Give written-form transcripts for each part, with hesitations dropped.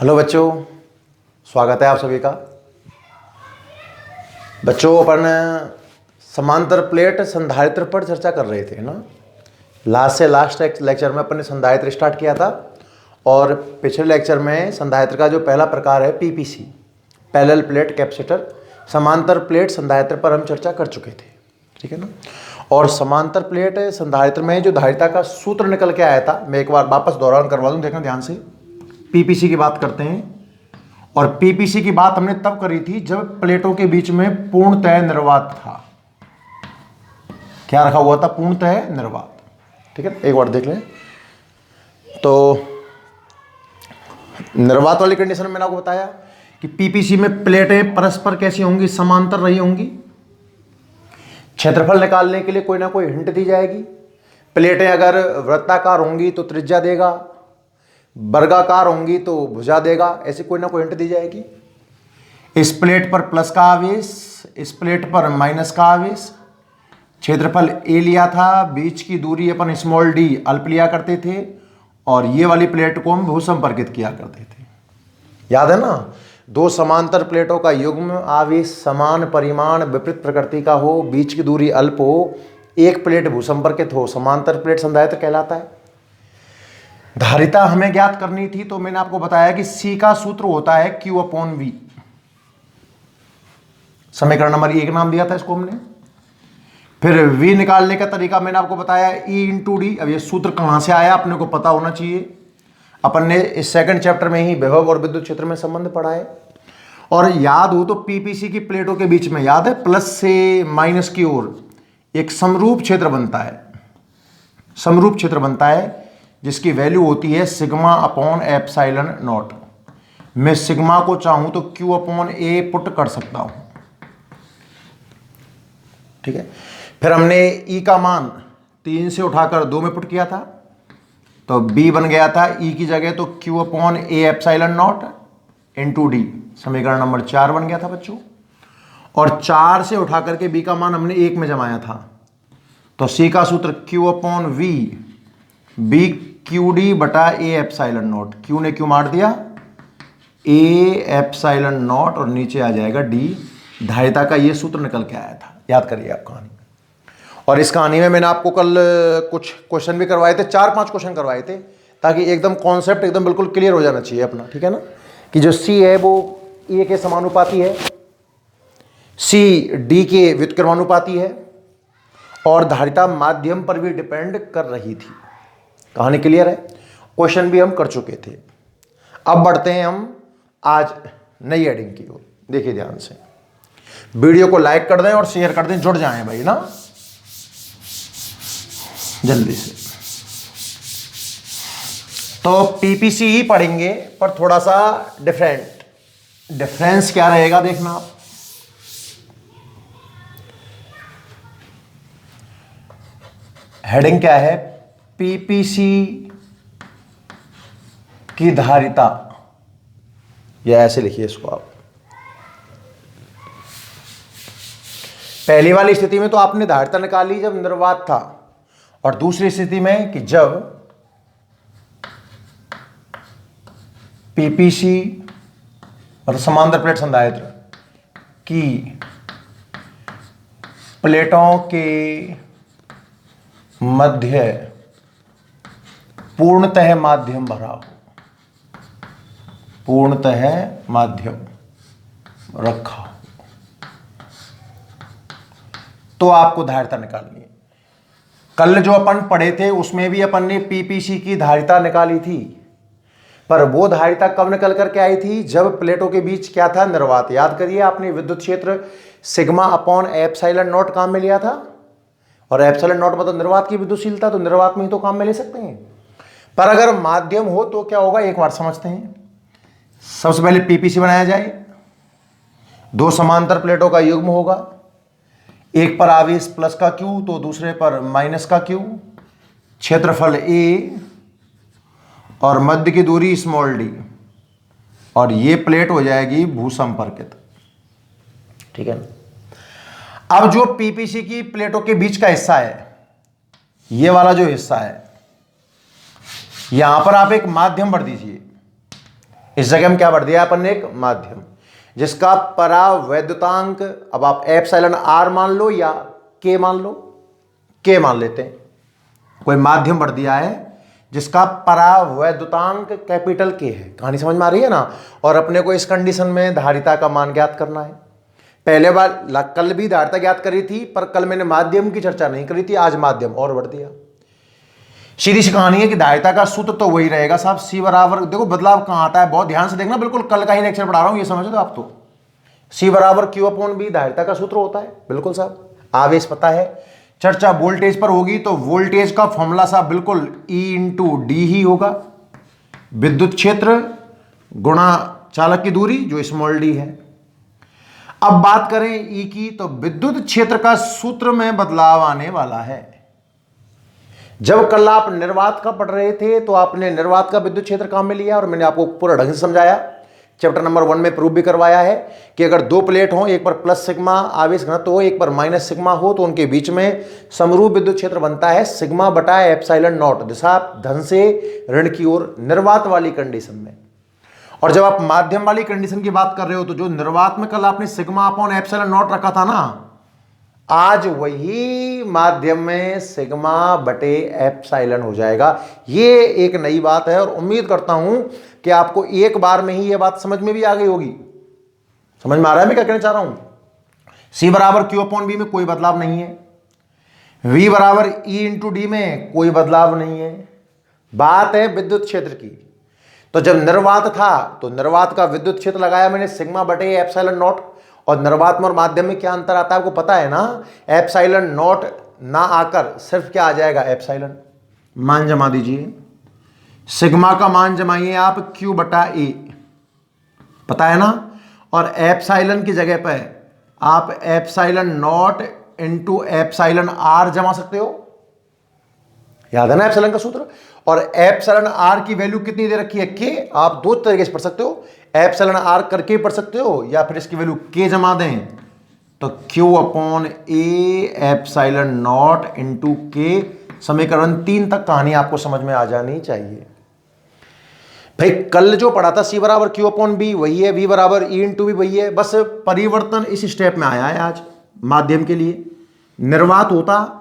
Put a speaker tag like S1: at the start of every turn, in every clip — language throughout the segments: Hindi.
S1: हेलो बच्चों, स्वागत है आप सभी का। बच्चों, अपन समांतर प्लेट संधारित्र पर चर्चा कर रहे थे ना। लास्ट से लास्ट लेक्चर में अपन ने संधारित्र स्टार्ट किया था और पिछले लेक्चर में संधारित्र का जो पहला प्रकार है पीपीसी, पैरेलल प्लेट कैपेसिटर, समांतर प्लेट संधारित्र पर हम चर्चा कर चुके थे, ठीक है ना। और समांतर प्लेट संधारित्र में जो धारिता का सूत्र निकल के आया था, मैं एक बार वापस दोहरान करवा दूं, देखना ध्यान से। पीपीसी की बात करते हैं और पीपीसी की बात हमने तब करी थी जब प्लेटों के बीच में पूर्णतः निर्वात था। क्या रखा हुआ था? पूर्णतः निर्वात, ठीक है। एक बार देख लें तो निर्वात वाली कंडीशन में मैंने आपको बताया कि पीपीसी में प्लेटें परस्पर कैसी होंगी? समांतर रही होंगी। क्षेत्रफल निकालने के लिए कोई ना कोई हिंट दी जाएगी। प्लेटें अगर वृत्ताकार होंगी तो त्रिज्या देगा, वर्गाकार होंगी तो भुजा देगा, ऐसी कोई ना कोई हिंट दी जाएगी। इस प्लेट पर प्लस का आवेश, इस प्लेट पर माइनस का आवेश। क्षेत्रफल ए लिया था, बीच की दूरी अपन स्मॉल डी अल्प लिया करते थे और ये वाली प्लेट को हम भूसंपर्कित किया करते थे। याद है ना? दो समांतर प्लेटों का युग्म आवेश समान परिमाण विपरीत प्रकृति का हो, बीच की दूरी अल्प हो, एक प्लेट भूसंपर्कित हो, समांतर प्लेट संधारित्र कहलाता है। धारिता हमें ज्ञात करनी थी तो मैंने आपको बताया कि सी का सूत्र होता है Q/V। समीकरण नंबर 1 नाम दिया था इसको हमने। फिर V निकालने का तरीका मैंने आपको बताया E/D। अब ये सूत्र कहां से आया अपने को पता होना चाहिए। अपन ने इस सेकंड चैप्टर में ही विभव और विद्युत क्षेत्र में संबंध पढ़ा है। और याद हो तो पीपीसी की प्लेटों के बीच में, याद है, प्लस से माइनस की ओर एक समरूप क्षेत्र बनता है। समरूप क्षेत्र बनता है जिसकी वैल्यू होती है σ/ε0। मैं सिग्मा को चाहूं तो Q/A पुट कर सकता हूं, ठीक है। फिर हमने E का मान 3 से उठाकर 2 में पुट किया था तो B बन गया था E की जगह तो Q/A/ε0 इंटू D। समीकरण नंबर 4 बन गया था बच्चों। और 4 से उठाकर के B का मान हमने 1 में जमाया था तो C का सूत्र Q/V BQD/A/ε0। Q ने Q मार दिया, A/ε0 और नीचे आ जाएगा D। धारिता का ये सूत्र निकल के आया था, याद करिए आप कहानी। और इस कहानी में मैंने आपको कल कुछ क्वेश्चन भी करवाए थे, 4-5 क्वेश्चन करवाए थे, ताकि एकदम कॉन्सेप्ट एकदम बिल्कुल क्लियर हो जाना चाहिए अपना, ठीक है ना। कि जो C है वो A के समानुपाती है, C D के व्युत्क्रमानुपाती है और धारिता माध्यम पर भी डिपेंड कर रही थी। कहानी क्लियर है? क्वेश्चन भी हम कर चुके थे। अब बढ़ते हैं हम आज नई हेडिंग की ओर। देखिए ध्यान से, वीडियो को लाइक कर दें और शेयर कर दें, जुड़ जाएं भाई ना जल्दी से। तो पीपीसी ही पढ़ेंगे पर थोड़ा सा डिफरेंस क्या रहेगा देखना आप। हेडिंग क्या है? पीपीसी की धारिता, या ऐसे लिखिए इसको आप। पहली वाली स्थिति में तो आपने धारिता निकाली जब निर्वात था, और दूसरी स्थिति में कि जब पीपीसी और समांतर प्लेट संधारित्र की प्लेटों के मध्य पूर्णतः माध्यम भरा हो, पूर्णतः माध्यम रखा हो, तो आपको धारिता निकालनी है। कल जो अपन पढ़े थे उसमें भी अपन ने पीपीसी की धारिता निकाली थी, पर वो धारिता कब निकल करके आई थी? जब प्लेटों के बीच क्या था? निर्वात। याद करिए, आपने विद्युत क्षेत्र σ/ε0 काम में लिया था और ε0 मतलब निर्वात की विद्युतशीलता, तो निर्वात में ही तो काम में ले सकते हैं। पर अगर माध्यम हो तो क्या होगा, एक बार समझते हैं। सबसे पहले पीपीसी बनाया जाए। दो समांतर प्लेटों का युग्म होगा, एक पर आवेश प्लस का Q तो दूसरे पर माइनस का Q। क्षेत्रफल A और मध्य की दूरी स्मॉल d, और ये प्लेट हो जाएगी भूसंपर्कित, ठीक है ना। अब जो पीपीसी की प्लेटों के बीच का हिस्सा है, ये वाला जो हिस्सा है, यहां पर आप एक माध्यम भर दीजिए। इस जगह हम क्या बढ़ दिया अपन ने, एक माध्यम जिसका परावैद्युतांक, अब आप एप्सिलॉन आर मान लो या के मान लो, के मान लेते हैं, कोई माध्यम बढ़ दिया है जिसका परावैद्युतांक कैपिटल के है। कहानी समझ में आ रही है ना। और अपने को इस कंडीशन में धारिता का मान ज्ञात करना है। पहले बार कल भी धारिता ज्ञात करी थी, पर कल मैंने माध्यम की चर्चा नहीं करी थी, आज माध्यम और बढ़ दिया। सीधी सी कहानी है कि धारिता का सूत्र तो वही रहेगा साहब, सी बराबर, देखो बदलाव कहां आता है, बहुत ध्यान से देखना, बिल्कुल कल का ही लेक्चर पढ़ा रहा हूं, ये समझ लो आप। तो सी बराबर क्यू अपॉन बी धारिता का सूत्र होता है, बिल्कुल साहब। आवेश पता है, चर्चा वोल्टेज पर होगी तो वोल्टेज का फॉर्मूला साहब बिल्कुल E इंटू डी ही होगा, विद्युत क्षेत्र गुणा चालक की दूरी जो स्मॉल डी है। अब बात करें E की, तो विद्युत क्षेत्र का सूत्र में बदलाव आने वाला है। जब कल आप निर्वात का पढ़ रहे थे तो आपने निर्वात का विद्युत क्षेत्र काम में लिया और मैंने आपको पूरा ढंग से समझाया, चैप्टर नंबर 1 में प्रूव भी करवाया है कि अगर दो प्लेट हो, एक पर प्लस सिग्मा आवेश घनत्व हो, एक पर माइनस सिग्मा हो, तो उनके बीच में समरूप विद्युत क्षेत्र बनता है सिग्मा बटा एप्सिलॉन नॉट, दिशा धन से ऋण की ओर, निर्वात वाली कंडीशन में। और जब आप माध्यम वाली कंडीशन की बात कर रहे हो तो जो निर्वात में कल आपने सिग्मा अपॉन एप्सिलॉन नॉट रखा था ना, आज वही माध्यम में सिग्मा बटे एप्सिलॉन हो जाएगा। ये एक नई बात है और उम्मीद करता हूं कि आपको एक बार में ही ये बात समझ में भी आ गई होगी। समझ में आ रहा है मैं क्या कहना चाह रहा हूं। सी बराबर क्यू अपॉन बी में कोई बदलाव नहीं है, वी बराबर ई इंटू डी में कोई बदलाव नहीं है। बात है विद्युत क्षेत्र की। तो जब निर्वात था तो निर्वात का विद्युत क्षेत्र लगाया मैंने सिग्मा बटे एप्सिलॉन नॉट, और निर्वात में और माध्यम में क्या अंतर आता है आपको पता है ना। एप्सिलॉन नॉट ना आकर सिर्फ क्या आ जाएगा, एप्सिलॉन। मान जमा दीजिए, सिग्मा का मान जमाइए आप क्यू बटा ए, पता है ना। और एप्सिलॉन की जगह पर आप epsilon naught into epsilon r जमा सकते हो, याद है ना एप्सिलॉन का सूत्र। और एप्सिलॉन आर की वैल्यू कितनी दे रखी है, के। आप दो तरीके से पढ़ सकते हो, एप्सिलॉन आर करके पढ़ सकते हो या फिर इसकी वैल्यू के जमा दें तो Q upon a epsilon naught into के। समीकरण 3 तक कहानी आपको समझ में आ जानी चाहिए भाई। कल जो पढ़ा था सी बराबर क्यू अपॉन बी वही है, वी बराबर ई इंटू बी वही है, बस परिवर्तन इस स्टेप में आया है आज माध्यम के लिए। निर्वात होता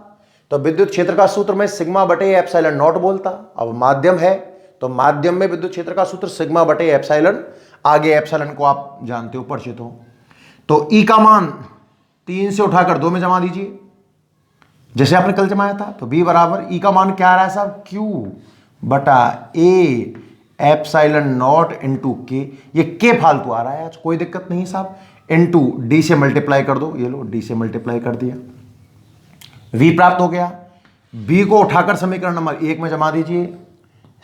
S1: तो विद्युत क्षेत्र का सूत्र में सिग्मा बटे एप्सिलॉन नॉट बोलता, अब माध्यम है तो माध्यम में विद्युत क्षेत्र का सूत्र सिग्मा बटे एप्सिलॉन, आगे एप्सिलॉन को आप जानते हो, परिचित हो। तो ई का मान 3 से उठाकर 2 में जमा दीजिए जैसे आपने कल जमाया था। तो बी बराबर ई का मान क्या आ रहा है साहब, क्यू बटा ए एप्सिलॉन नॉट इंटू के। ये के फालतू आ रहा है आज, कोई दिक्कत नहीं साहब, इंटू डी से मल्टीप्लाई कर दो, ये लो डी से मल्टीप्लाई कर दिया, वी प्राप्त हो गया। बी को उठाकर समीकरण नंबर 1 में जमा दीजिए,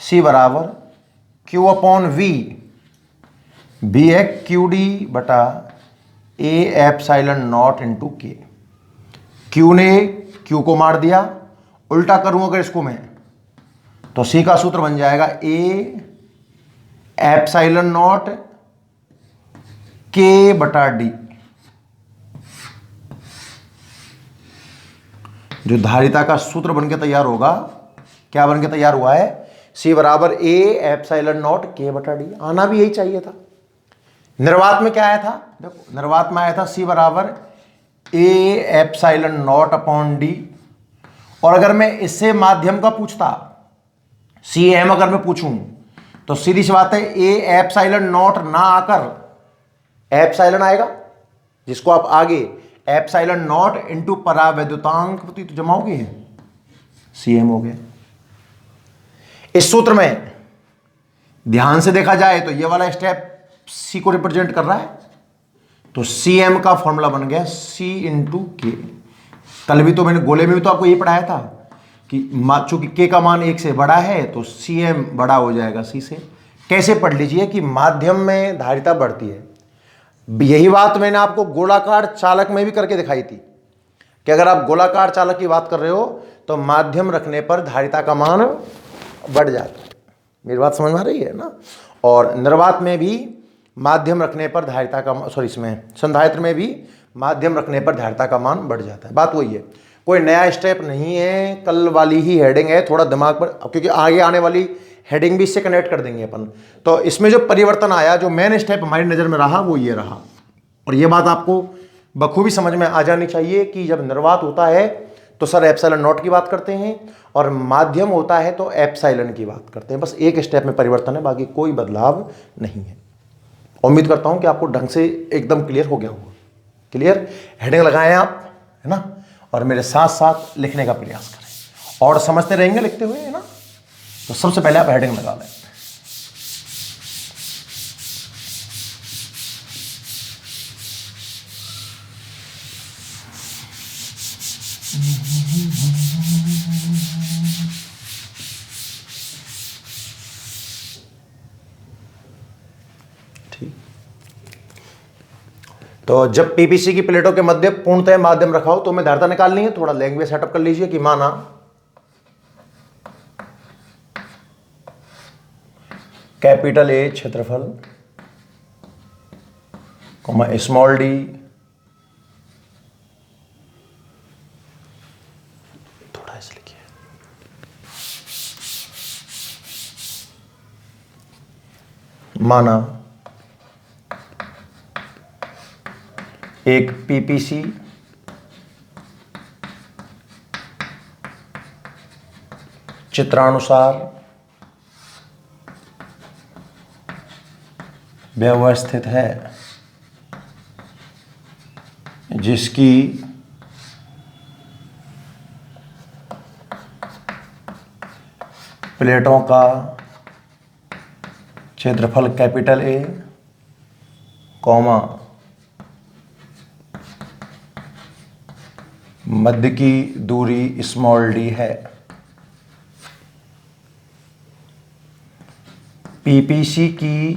S1: सी बराबर क्यू अपॉन वी, बी है क्यू डी बटा ए एप्सिलॉन नॉट इंटू के। क्यू ने क्यू को मार दिया, उल्टा करूं अगर इसको मैं तो सी का सूत्र बन जाएगा ए एप्सिलॉन नॉट के बटा डी। जो धारिता का सूत्र बनके तैयार होगा, क्या बनके तैयार हुआ है, सी बराबर ए एप्सिलॉन नॉट के बटा डी। आना भी यही चाहिए था। निर्वात में क्या आया था, देखो निर्वात में आया था सी बराबर ए एप्सिलॉन नॉट अपॉन डी। और अगर मैं इससे माध्यम का पूछता, सी एम अगर मैं पूछूं तो सीधी सी बात है ए एप्सिलॉन नॉट ना आकर एप्सिलॉन आएगा, जिसको आप आगे एप्सिलॉन नॉट इंटू परावैद्युतांक प्रति तो जमाओगे, सी एम हो गया। इस सूत्र में ध्यान से देखा जाए तो ये वाला स्टेप सी को रिप्रेजेंट कर रहा है, तो सी एम का फॉर्मूला बन गया सी इंटू के। कल भी तो मैंने गोले में भी तो आपको ये पढ़ाया था कि चूंकि के का मान 1 से बड़ा है तो सी एम बड़ा हो जाएगा सी से। कैसे पढ़ लीजिए कि माध्यम में धारिता बढ़ती है। यही बात मैंने आपको गोलाकार चालक में भी करके दिखाई थी कि अगर आप गोलाकार चालक की बात कर रहे हो तो माध्यम रखने पर धारिता का मान बढ़ जाता है। मेरी बात समझ में आ रही है ना। और निर्वात में भी माध्यम रखने पर धारिता का, सॉरी इसमें संधारित्र में भी माध्यम रखने पर धारिता का मान बढ़ जाता है। बात वही है, कोई नया स्टेप नहीं है, कल वाली ही हेडिंग है। थोड़ा दिमाग पर, क्योंकि आगे आने वाली हेडिंग भी इससे कनेक्ट कर देंगे अपन। तो इसमें जो परिवर्तन आया, जो मेन स्टेप हमारी नज़र में रहा वो ये रहा। और ये बात आपको बखूबी समझ में आ जानी चाहिए कि जब निर्वात होता है तो सर एप्सिलॉन नॉट की बात करते हैं, और माध्यम होता है तो एप्सिलॉन की बात करते हैं। बस एक स्टेप में परिवर्तन है, बाकी कोई बदलाव नहीं है। उम्मीद करता हूं कि आपको ढंग से एकदम क्लियर हो गया होगा। क्लियर? हेडिंग लगाएं आप, है ना, और मेरे साथ साथ लिखने का प्रयास करें और समझते रहेंगे लिखते हुए, है ना। तो सबसे पहले आप हेडिंग लगा लें। ठीक। तो जब पीपीसी की प्लेटों के मध्य पूर्णतः माध्यम रखा हो तो हमें धारिता निकालनी है। थोड़ा लैंग्वेज सेटअप कर लीजिए कि माना कैपिटल ए क्षेत्रफल, स्मॉल डी, थोड़ा ऐसे लिखिए, माना एक पीपीसी चित्रानुसार व्यवस्थित है, जिसकी प्लेटों का क्षेत्रफल कैपिटल ए, मध्य की दूरी स्मॉल डी है। पीपीसी की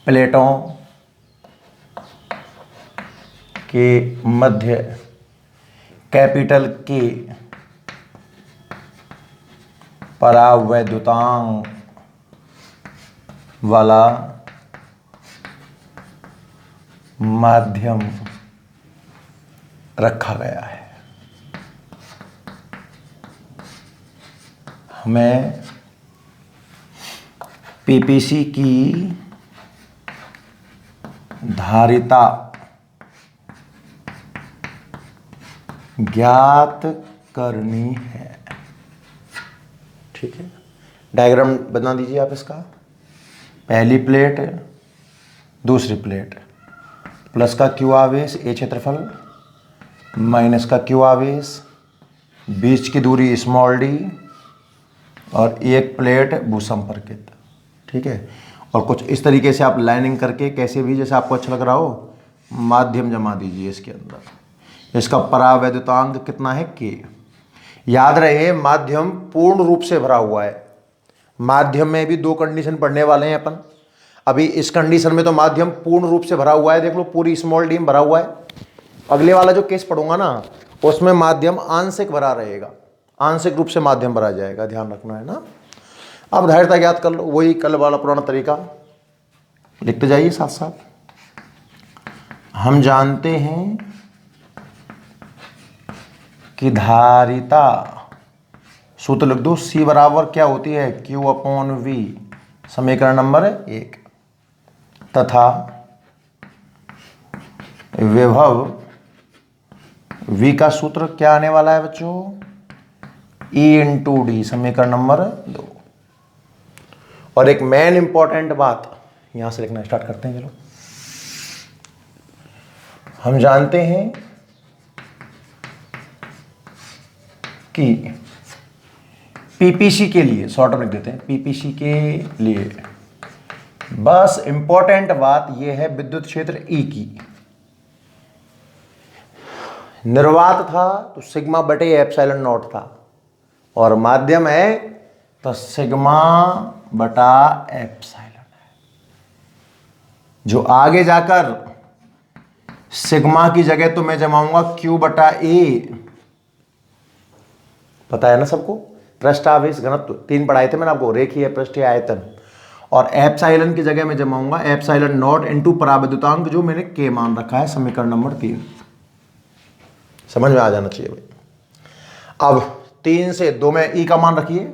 S1: प्लेटों के मध्य कैपिटल के परावैद्युतांक वाला माध्यम रखा गया है। हमें पीपीसी की धारिता ज्ञात करनी है। ठीक है, डायग्राम बना दीजिए आप इसका। पहली प्लेट, दूसरी प्लेट, प्लस का क्यू आवेश ए क्षेत्रफल, माइनस का क्यू आवेश, बीच की दूरी स्मॉल डी, और एक प्लेट भूसंपर्कित। ठीक है, और कुछ इस तरीके से आप लाइनिंग करके कैसे भी जैसे आपको अच्छा लग रहा हो माध्यम जमा दीजिए इसके अंदर। इसका परावैद्युतांक कितना है? के। याद रहे माध्यम पूर्ण रूप से भरा हुआ है। माध्यम में भी दो कंडीशन पढ़ने वाले हैं अपन। अभी इस कंडीशन में तो माध्यम पूर्ण रूप से भरा हुआ है, देख लो पूरी स्मॉल डी में भरा हुआ है। अगले वाला जो केस पढ़ूंगा ना उसमें माध्यम आंशिक भरा रहेगा, आंशिक रूप से माध्यम भरा जाएगा, ध्यान रखना है ना। अब धारिता ज्ञात कर लो, वही कल वाला पुराना तरीका, लिखते जाइए साथ साथ। हम जानते हैं कि धारिता, सूत्र लिख दो, C बराबर क्या होती है? Q अपॉन V, समीकरण नंबर 1, तथा विभव V का सूत्र क्या आने वाला है बच्चों? E इंटू डी, समीकरण नंबर 2। और एक मेन इंपॉर्टेंट बात यहां से लिखना स्टार्ट करते हैं। चलो, हम जानते हैं कि पीपीसी के लिए, शॉर्ट में लिख देते हैं, पीपीसी के लिए बस इंपॉर्टेंट बात यह है विद्युत क्षेत्र ई की। निर्वात था तो सिग्मा बटे एप्सिलॉन नॉट था, और माध्यम है तो सिग्मा बटा एप्सिलॉन है। जो आगे जाकर सिग्मा की जगह तो मैं जमाऊंगा क्यू बटा ए, पता है ना सबको, पृष्ठावेश घनत्व 3 पढ़ाए थे मैंने आपको, रेखीय पृष्ठीय आयतन। और एप्सिलॉन की जगह में जमाऊंगा एप्सिलॉन नॉट इंटू परावैद्युतांक, जो मैंने के मान रखा है, समीकरण नंबर 3। समझ में आ जाना चाहिए भाई। अब 3 से 2 में ई का मान रखिए,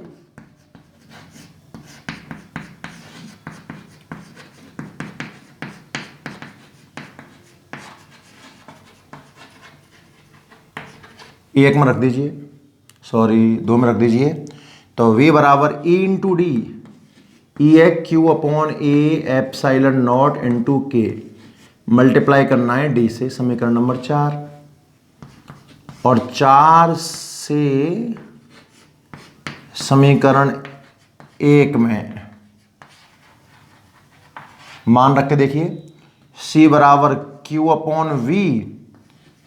S1: एक में रख दीजिए, सॉरी 2 में रख दीजिए। तो V बराबर E इंटू डी, ई है Q upon a epsilon naught into के, मल्टीप्लाई करना है D से, समीकरण नंबर 4। और 4 से समीकरण 1 में मान रख के देखिए, C बराबर Q अपॉन V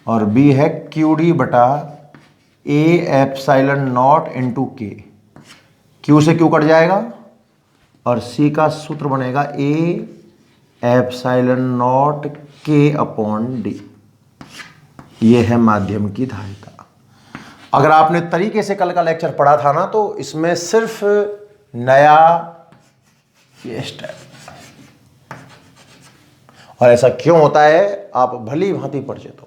S1: और B है क्यू डी बटा ए एप्सिलॉन नॉट इंटू के। Q से Q कट जाएगा और C का सूत्र बनेगा ए epsilon naught K upon D. ये है माध्यम की धारिता। अगर आपने तरीके से कल का लेक्चर पढ़ा था ना, तो इसमें सिर्फ नया ये स्टेप। और ऐसा क्यों होता है, आप भली भांति परिचित हो।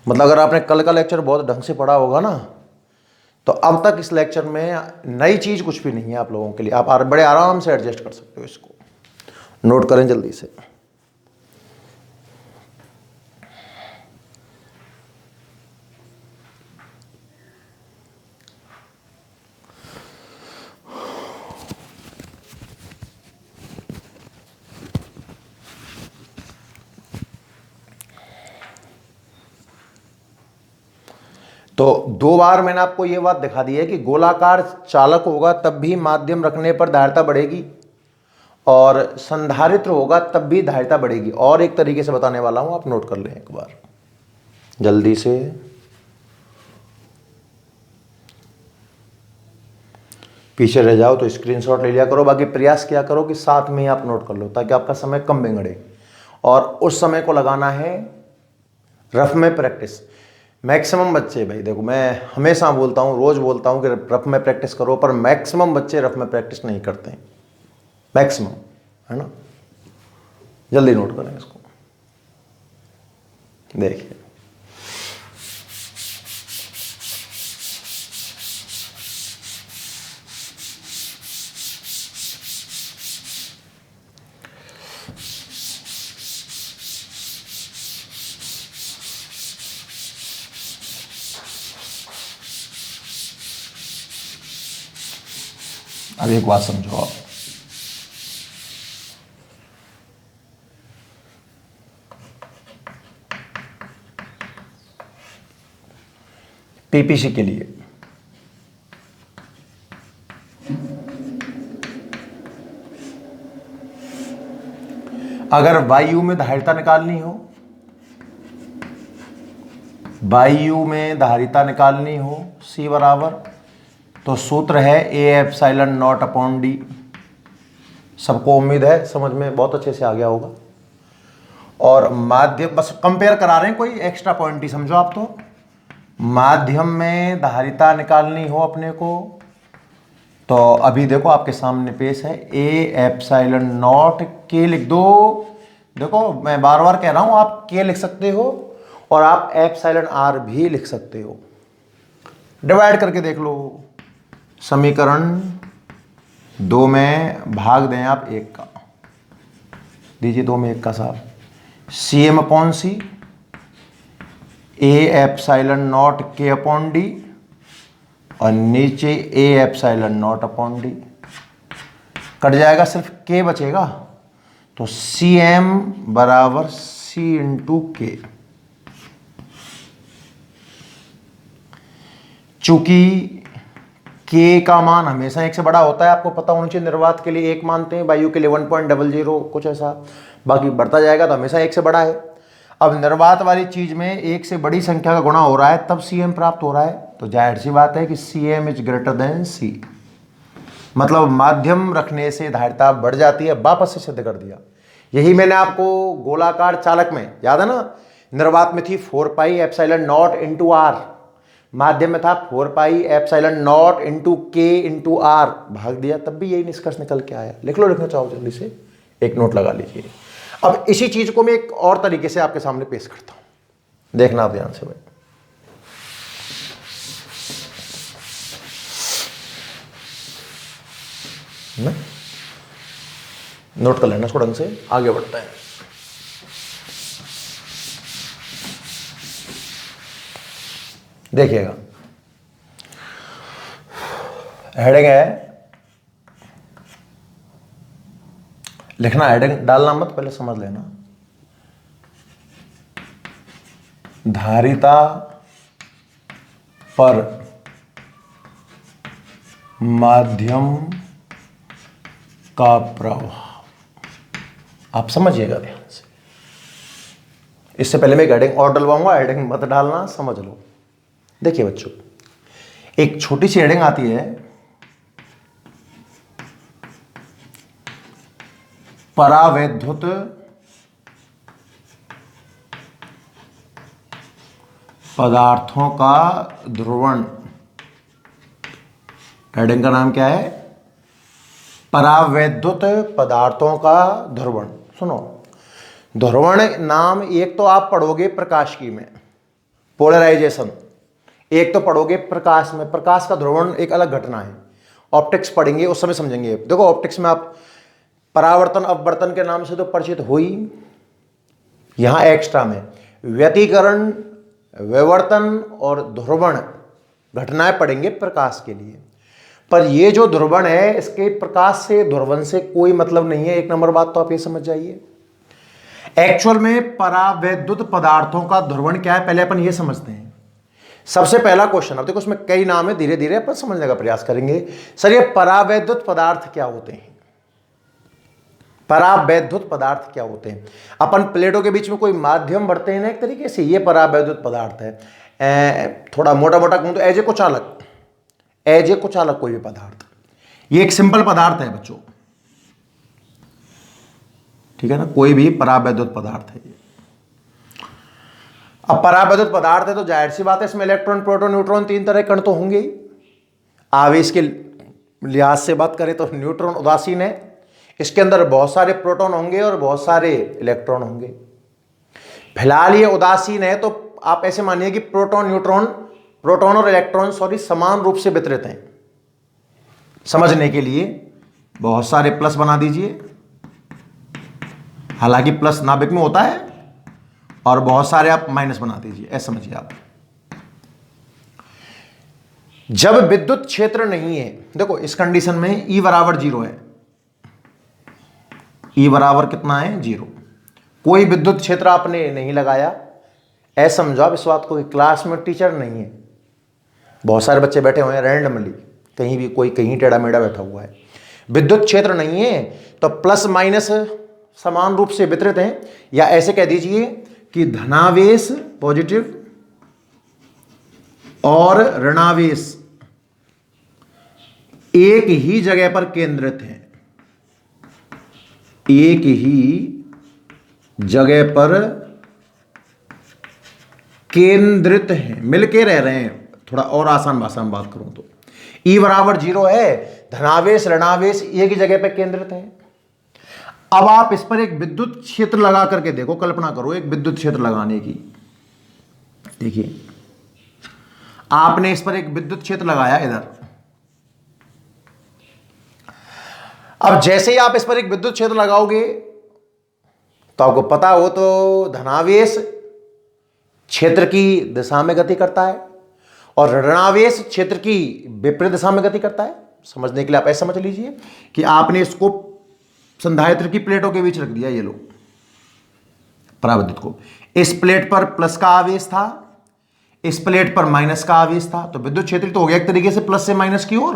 S1: मतलब अगर आपने कल का लेक्चर बहुत ढंग से पढ़ा होगा ना, तो अब तक इस लेक्चर में नई चीज कुछ भी नहीं है आप लोगों के लिए। आप बड़े आराम से एडजस्ट कर सकते हो इसको। नोट करें जल्दी से। तो 2 बार मैंने आपको यह बात दिखा दी है कि गोलाकार चालक होगा तब भी माध्यम रखने पर धारिता बढ़ेगी, और संधारित्र होगा तब भी धारिता बढ़ेगी। और एक तरीके से बताने वाला हूं, आप नोट कर लें एक बार जल्दी से। पीछे रह जाओ तो स्क्रीनशॉट ले लिया करो, बाकी प्रयास किया करो कि साथ में ही आप नोट कर लो, ताकि आपका समय कम बिगड़े। और उस समय को लगाना है रफ में प्रैक्टिस। मैक्सिमम बच्चे, भाई देखो मैं हमेशा बोलता हूँ, रोज बोलता हूँ कि रफ में प्रैक्टिस करो, पर मैक्सिमम बच्चे रफ में प्रैक्टिस नहीं करते हैं। मैक्सिमम, है ना। जल्दी नोट करें इसको। देखिए अब एक बात समझो आप, पीपीसी के लिए अगर वायु में धारिता निकालनी हो, वायु में धारिता निकालनी हो C बराबर, तो सूत्र है ए एप्सिलॉन नॉट अपॉन डी। सबको उम्मीद है समझ में बहुत अच्छे से आ गया होगा। और माध्यम, बस कंपेयर करा रहे हैं, कोई एक्स्ट्रा पॉइंट ही समझो आप। तो माध्यम में धारिता निकालनी हो अपने को, तो अभी देखो आपके सामने पेश है ए एप्सिलॉन नॉट के लिख दो। देखो मैं बार बार कह रहा हूं, आप के लिख सकते हो और आप एप्सिलॉन आर भी लिख सकते हो। डिवाइड करके देख लो, समीकरण 2 में भाग दें आप 1 का, दीजिए 2 में 1 का साहब। C M upon C A epsilon naught K upon D, और नीचे A epsilon naught upon D. Cut जाएगा, सिर्फ के बचेगा। तो सी एम बराबर सी इंटू के। चूंकि के का मान हमेशा 1 से बड़ा होता है, आपको पता होना चाहिए। निर्वात के लिए 1 मानते हैं, वायु के लिए 1.00 कुछ ऐसा, बाकी बढ़ता जाएगा तो हमेशा 1 से बड़ा है। अब निर्वात वाली चीज में 1 से बड़ी संख्या का गुणा हो रहा है, तब सीएम प्राप्त हो रहा है। तो जाहिर सी बात है कि सीएम इज ग्रेटर देन सी, मतलब माध्यम रखने से धारिता बढ़ जाती है। वापस से सिद्ध कर दिया। यही मैंने आपको गोलाकार चालक में, याद है ना, निर्वात में थी 4 pi epsilon naught into r, माध्यम में था 4 pi epsilon naught into K into r, भाग दिया, तब भी यही निष्कर्ष निकल के आया। लिख लो, लिखना चाहो जल्दी से, एक नोट लगा लीजिए। अब इसी चीज को मैं एक और तरीके से आपके सामने पेश करता हूं, देखना आप ध्यान से भाई। ना, नोट कर लेना इसको ढंग से, आगे बढ़ते हैं। देखिएगा, हेडिंग है, लिखना, हेडिंग डालना मत, पहले समझ लेना। धारिता पर माध्यम का प्रभाव, आप समझिएगा ध्यान से। इससे पहले मैं एक हेडिंग और डलवाऊंगा, हेडिंग मत डालना, समझ लो। देखिए बच्चों, एक छोटी सी हेडिंग आती है, परावैद्युत पदार्थों का ध्रुवण। हेडिंग का नाम क्या है? परावैद्युत पदार्थों का ध्रुवण। सुनो, ध्रुवण नाम एक तो आप पढ़ोगे प्रकाशिकी में, पोलराइजेशन, एक तो पढ़ोगे प्रकाश में। प्रकाश का ध्रुवण एक अलग घटना है, ऑप्टिक्स पढ़ेंगे उस समय समझेंगे। देखो ऑप्टिक्स में आप परावर्तन अपवर्तन के नाम से तो परिचित हो ही, यहां एक्स्ट्रा में व्यतिकरण, विवर्तन और ध्रुवण घटनाएं पढ़ेंगे प्रकाश के लिए। पर ये जो ध्रुवण है, इसके प्रकाश से ध्रुवण से कोई मतलब नहीं है। एक नंबर बात तो आप ये समझ जाइए। एक्चुअल में परावैद्युत पदार्थों का ध्रुवण क्या है, पहले अपन ये समझते हैं। सबसे पहला क्वेश्चन, अब देखो उसमें कई नाम है, धीरे धीरे अपन समझने का प्रयास करेंगे। सर ये परावैद्युत पदार्थ क्या होते हैं? परावैद्युत पदार्थ क्या होते हैं? अपन प्लेटों के बीच में कोई माध्यम बढ़ते हैं ना, एक तरीके से, ये परावैद्युत पदार्थ है। थोड़ा मोटा मोटा कहूं तो एज ए कुचालक, एज ए कुचालक कोई भी पदार्थ, ये एक सिंपल पदार्थ है बच्चों, ठीक है ना, कोई भी परावैद्युत पदार्थ है। अब परावैद्युत पदार्थ है तो जाहिर सी बात है इसमें इलेक्ट्रॉन, प्रोटॉन, न्यूट्रॉन, तीन तरह के कण तो होंगे ही। आवेश के लिहाज से बात करें तो न्यूट्रॉन उदासीन है, इसके अंदर बहुत सारे प्रोटॉन होंगे और बहुत सारे इलेक्ट्रॉन होंगे। फिलहाल ये उदासीन है तो आप ऐसे मानिए कि प्रोटॉन और इलेक्ट्रॉन समान रूप से वितरित हैं। समझने के लिए बहुत सारे प्लस बना दीजिए, हालांकि प्लस नाभिक में होता है, और बहुत सारे आप माइनस बना दीजिए, ऐसा समझिए आप। जब विद्युत क्षेत्र नहीं है, देखो इस कंडीशन में E बराबर 0 है, E बराबर कितना है? 0। कोई विद्युत क्षेत्र आपने नहीं लगाया, ऐसा समझो आप इस बात को, क्लास में टीचर नहीं है, बहुत सारे बच्चे बैठे हुए हैं रैंडमली, कहीं भी कोई कहीं टेढ़ा मेढ़ा बैठा हुआ है, विद्युत क्षेत्र नहीं है, तो प्लस माइनस समान रूप से वितरित हैं। या ऐसे कह दीजिए कि धनावेश पॉजिटिव और ऋणावेश एक ही जगह पर केंद्रित हैं, एक ही जगह पर केंद्रित हैं, मिलके रह रहे हैं। थोड़ा और आसान भाषा में बात करूं तो E बराबर 0 है, धनावेश ऋणावेश एक ही जगह पर केंद्रित है। अब आप इस पर एक विद्युत क्षेत्र लगा करके देखो, कल्पना करो एक विद्युत क्षेत्र लगाने की। देखिए आपने इस पर एक विद्युत क्षेत्र लगाया इधर, अब जैसे ही आप इस पर एक विद्युत क्षेत्र लगाओगे तो आपको पता हो तो धनावेश क्षेत्र की दिशा में गति करता है और ऋणावेश क्षेत्र की विपरीत दिशा में गति करता है। समझने के लिए आप ऐसा समझ लीजिए कि आपने इसको संधारित्र की प्लेटों के बीच रख दिया, ये लो परावैद्युत को, इस प्लेट पर प्लस का आवेश था, इस प्लेट पर माइनस का आवेश था, तो विद्युत क्षेत्र तो हो गया एक तरीके से प्लस से माइनस की ओर।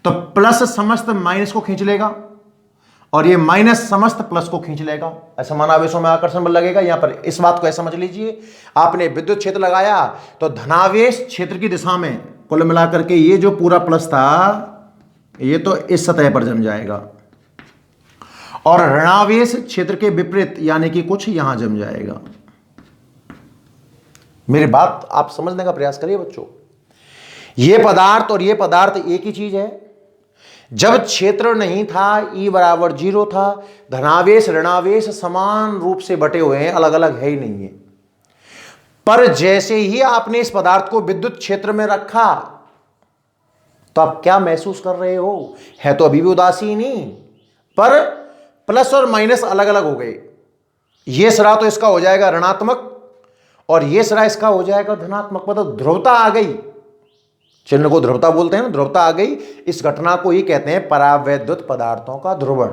S1: तो प्लस समस्त माइनस को खींच लेगा और ये माइनस समस्त प्लस को खींच लेगा, असमान आवेशों में आकर्षण बल लगेगा। यहां पर इस बात को ऐसा समझ लीजिए, आपने विद्युत क्षेत्र लगाया तो धनावेश क्षेत्र की दिशा में कुल मिलाकर के ये जो पूरा प्लस था ये तो इस सतह पर जम जाएगा और ऋणावेश क्षेत्र के विपरीत यानी कि कुछ यहां जम जाएगा। मेरी बात आप समझने का प्रयास करिए बच्चों, ये पदार्थ और ये पदार्थ एक ही चीज है। जब क्षेत्र नहीं था, E बराबर 0 था, धनावेश ऋणावेश समान रूप से बटे हुए हैं, अलग अलग है ही नहीं है। पर जैसे ही आपने इस पदार्थ को विद्युत क्षेत्र में रखा तो आप क्या महसूस कर रहे हो? है तो अभी भी उदासीन ही, पर प्लस और माइनस अलग अलग हो गए। ये सिरा तो इसका हो जाएगा ऋणात्मक और ये सिरा इसका हो जाएगा धनात्मक, मतलब ध्रुवता आ गई। चिन्ह को ध्रुवता बोलते हैं ना, ध्रुवता आ गई। इस घटना को ही कहते हैं परावैद्युत पदार्थों का ध्रुवण।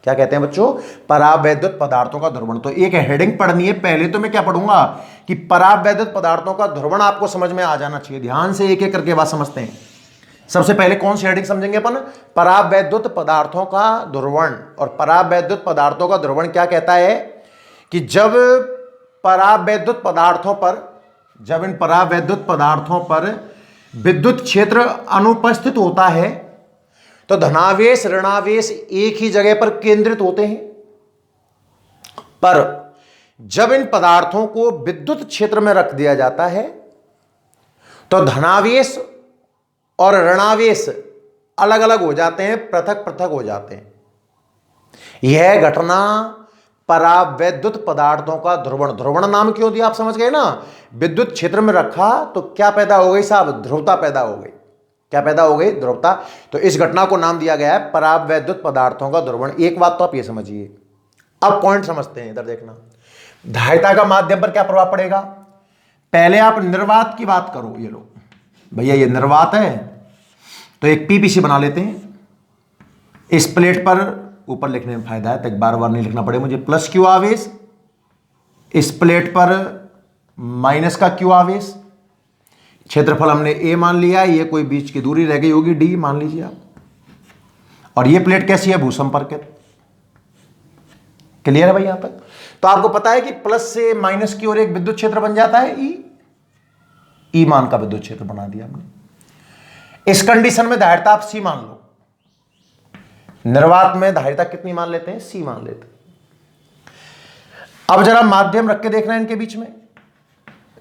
S1: क्या कहते हैं बच्चों? परावैद्युत पदार्थों का ध्रुवण। तो एक हेडिंग पढ़नी है। पहले तो मैं क्या पढ़ूंगा कि परावैद्युत पदार्थों का ध्रुवण आपको समझ में आ जाना चाहिए। ध्यान से एक एक करके बात समझते हैं। सबसे पहले कौन सी हेडिंग समझेंगे अपन? परावैद्युत पदार्थों का ध्रुवण। और परावैद्युत पदार्थों का ध्रुवण क्या कहता है कि जब परावैद्युत पदार्थों पर, जब इन परावैद्युत पदार्थों पर विद्युत क्षेत्र अनुपस्थित होता है तो धनावेश ऋणावेश एक ही जगह पर केंद्रित होते हैं। पर जब इन पदार्थों को विद्युत क्षेत्र में रख दिया जाता है तो धनावेश और ऋणावेश अलग अलग हो जाते हैं, पृथक पृथक हो जाते हैं। यह घटना परावैद्युत पदार्थों का ध्रुवण। ध्रुवण नाम क्यों दिया आप समझ गए ना? विद्युत क्षेत्र में रखा तो क्या पैदा हो गई साहब? ध्रुवता पैदा हो गई। क्या पैदा हो गई? ध्रुवता। तो इस घटना को नाम दिया गया है परावैद्युत पदार्थों का ध्रुवण। एक बात तो आप ये समझिए। अब पॉइंट समझते हैं, इधर देखना। धारिता का माध्यम पर क्या प्रभाव पड़ेगा? पहले आप निर्वात की बात करो। ये लो भैया, ये निर्वात है तो एक पीपीसी बना लेते हैं। इस प्लेट पर ऊपर लिखने में फायदा है, तो बार बार नहीं लिखना पड़े मुझे। प्लस क्यू आवेश, इस प्लेट पर माइनस का क्यू आवेश। क्षेत्रफल हमने ए मान लिया, ये कोई बीच की दूरी रह गई होगी डी मान लीजिए आप। और ये प्लेट कैसी है? भूसंपर्कित। क्लियर है भाई यहां तक? तो आपको पता है कि प्लस से माइनस की ओर एक विद्युत क्षेत्र बन जाता है ई मान का विद्युत क्षेत्र बना दिया हमने। इस कंडीशन में धारिता आप सी मान लो। निर्वात में धारिता कितनी मान लेते हैं? सी मान लेते हैं। अब जरा माध्यम रख के देखना है इनके बीच में।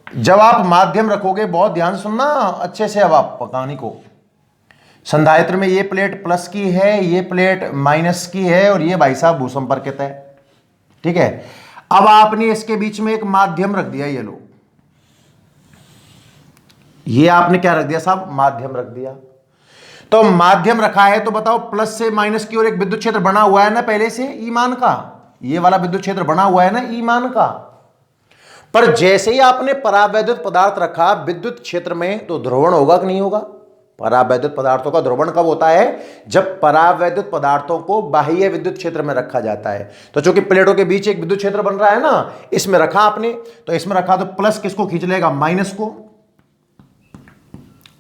S1: जब आप माध्यम रखोगे, बहुत ध्यान सुनना अच्छे से। अब आप कहानी को, संधारित्र में ये प्लेट प्लस की है, ये प्लेट माइनस की है और ये भाई साहब भूसंपर्कित है। ठीक है। अब आपने इसके बीच में एक माध्यम रख दिया। ये लो, ये आपने क्या रख दिया साहब? माध्यम रख दिया। तो माध्यम रखा है तो बताओ, प्लस से माइनस की ओर एक विद्युत क्षेत्र बना हुआ है ना पहले से, ई मान का। ये वाला विद्युत क्षेत्र बना हुआ है ना ई मान का। पर जैसे ही आपने परावैद्युत पदार्थ रखा विद्युत क्षेत्र में, तो ध्रुवण होगा कि नहीं होगा? परावैद्युत पदार्थों का ध्रुवण कब होता है? जब परावैद्युत पदार्थों को बाह्य विद्युत क्षेत्र में रखा जाता है। तो चूंकि प्लेटों के बीच एक विद्युत क्षेत्र बन रहा है ना, इसमें रखा आपने, तो इसमें रखा तो प्लस किसको खींच लेगा? माइनस को।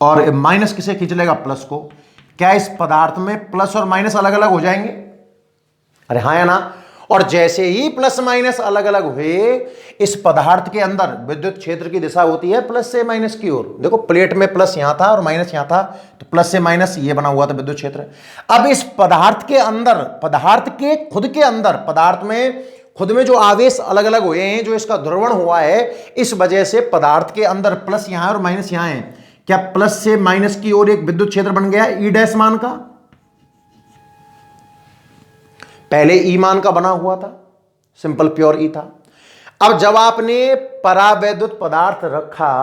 S1: और माइनस किसे खींच लेगा? प्लस को। क्या इस पदार्थ में प्लस और माइनस अलग अलग हो जाएंगे? अरे हाँ या ना? और जैसे ही प्लस माइनस अलग अलग हुए, इस पदार्थ के अंदर विद्युत क्षेत्र की दिशा होती है प्लस से माइनस की ओर। देखो, प्लेट में प्लस यहां था और माइनस यहां था, तो प्लस से माइनस ये बना हुआ था विद्युत क्षेत्र। अब इस पदार्थ के अंदर, पदार्थ के खुद के अंदर, पदार्थ में खुद में जो आवेश अलग अलग हुए हैं, जो इसका ध्रुवण हुआ है, इस वजह से पदार्थ के अंदर प्लस यहां और माइनस यहां है। क्या प्लस से माइनस की ओर एक विद्युत क्षेत्र बन गया ई डैश मान का? पहले ई मान का बना हुआ था, सिंपल प्योर ई था। अब जब आपने परावैद्युत पदार्थ रखा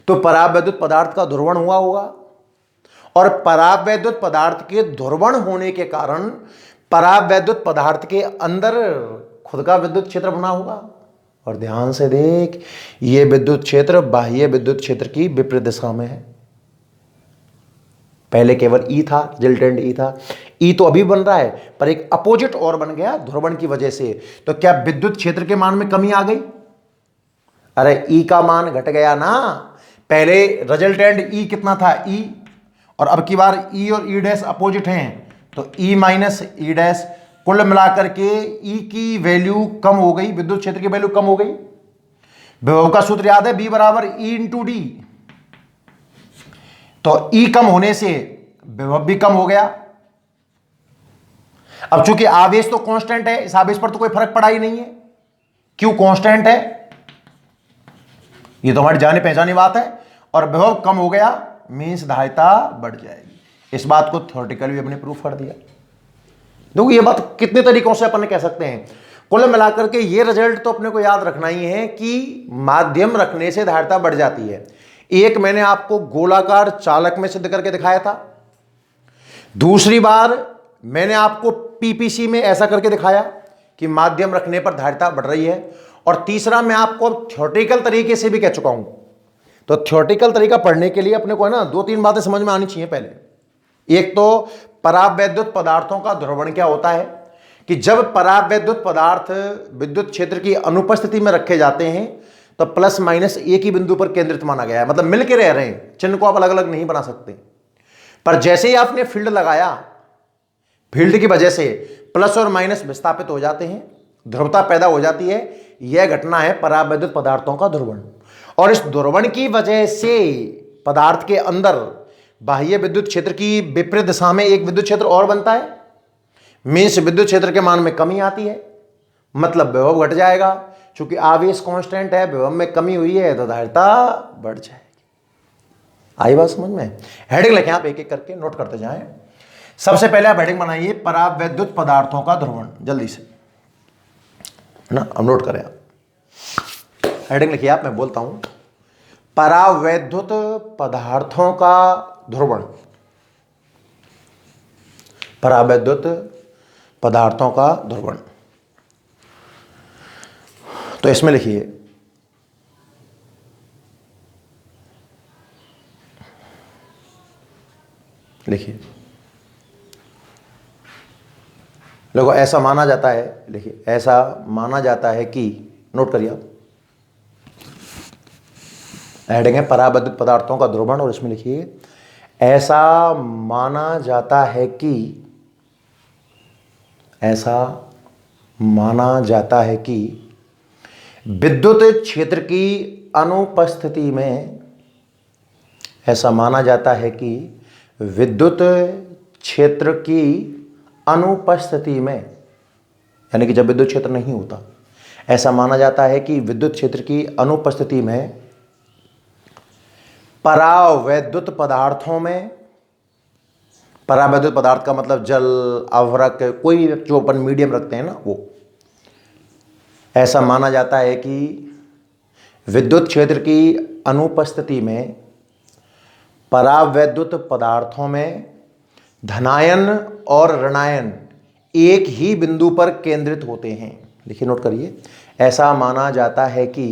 S1: तो परावैद्युत पदार्थ का ध्रुवण हुआ होगा, और परावैद्युत पदार्थ के ध्रुवण होने के कारण परावैद्युत पदार्थ के अंदर खुद का विद्युत क्षेत्र बना होगा। और ध्यान से देख, यह विद्युत क्षेत्र बाह्य विद्युत क्षेत्र की विपरीत दिशा में है। पहले केवल ई था, रिजल्टेंट ई था। ई तो अभी बन रहा है, पर एक अपोजिट और बन गया ध्रुवण की वजह से। तो क्या विद्युत क्षेत्र के मान में कमी आ गई? अरे ई का मान घट गया ना। पहले रिजल्टेंट ई कितना था? ई। और अब की बार ई और ई डैश अपोजिट हैं, तो ई माइनस ई डैश। कुल मिलाकर के ई की वैल्यू कम हो गई, विद्युत क्षेत्र की वैल्यू कम हो गई। विभव का सूत्र याद है, बी बराबर ई इंटू डी। तो ई कम होने से विभव भी कम हो गया। अब चूंकि आवेश तो कांस्टेंट है, इस आवेश पर तो कोई फर्क पड़ा ही नहीं है। क्यों कांस्टेंट है? ये तो हमारी जाने पहचानी बात है। और विभव कम हो गया, मीन्स धारिता बढ़ जाएगी। इस बात को थ्योरेटिकली भी हमने प्रूफ कर दिया। देखो, ये बात कितने तरीकों से अपन कह सकते हैं। कुल मिलाकर के ये रिजल्ट तो अपने को याद रखना ही है कि माध्यम रखने से धारिता बढ़ जाती है। एक मैंने आपको गोलाकार चालक में सिद्ध करके दिखाया था, दूसरी बार मैंने आपको पीपीसी में ऐसा करके दिखाया कि माध्यम रखने पर धारिता बढ़ रही है, और तीसरा मैं आपको थ्योरेटिकल तरीके से भी कह चुका हूं। तो थ्योरेटिकल तरीका पढ़ने के लिए अपने को है ना 2-3 बातें समझ में आनी चाहिए। पहले एक तो परावैद्युत पदार्थों का ध्रुवण क्या होता है, कि जब परावैद्युत पदार्थ विद्युत क्षेत्र की अनुपस्थिति में रखे जाते हैं तो प्लस माइनस एक ही बिंदु पर केंद्रित माना गया है, मतलब मिलके रह रहे हैं, चिन्ह को आप अलग अलग नहीं बना सकते। पर जैसे ही आपने फील्ड लगाया, फील्ड की वजह से प्लस और माइनस विस्थापित हो जाते हैं, ध्रुवता पैदा हो जाती है। यह घटना है परावैद्युत पदार्थों का ध्रुवण। और इस ध्रुवण की वजह से पदार्थ के अंदर बाह्य विद्युत क्षेत्र की विपरीत दिशा में एक विद्युत क्षेत्र और बनता है। मीन्स विद्युत क्षेत्र के मान में कमी आती है, मतलब विभव घट जाएगा। चूंकि आवेश कांस्टेंट है, विभव में कमी हुई है तो धारिता बढ़ जाएगी। आई बात समझ में? हेडिंग लिखें आप एक एक करके, नोट करते जाएं। सबसे पहले आप हेडिंग बनाइए परावैद्युत पदार्थों का ध्रुवण, जल्दी से ना, अब नोट करें आप। हेडिंग लिखिए आप, मैं बोलता हूं परावैद्युत पदार्थों का ध्रुवण। परावैद्युत पदार्थों का ध्रुवण, तो इसमें लिखिए देखो ऐसा माना जाता है, लिखिए ऐसा माना जाता है कि, नोट करिए आप, हेडिंग है परावैद्युत पदार्थों का ध्रुवण, और इसमें लिखिए ऐसा माना जाता है कि, ऐसा माना जाता है कि विद्युत क्षेत्र की अनुपस्थिति में, ऐसा माना जाता है कि विद्युत क्षेत्र की अनुपस्थिति में, यानी कि जब विद्युत क्षेत्र नहीं होता, ऐसा माना जाता है कि विद्युत क्षेत्र की अनुपस्थिति में परावैद्युत पदार्थों में, परावैद्युत पदार्थ का मतलब जल, अवरक, कोई भी जो अपन मीडियम रखते हैं ना वो, ऐसा माना जाता है कि विद्युत क्षेत्र की अनुपस्थिति में परावैद्युत पदार्थों में धनायन और ऋणायन एक ही बिंदु पर केंद्रित होते हैं। लिखिए, नोट करिए, ऐसा माना जाता है कि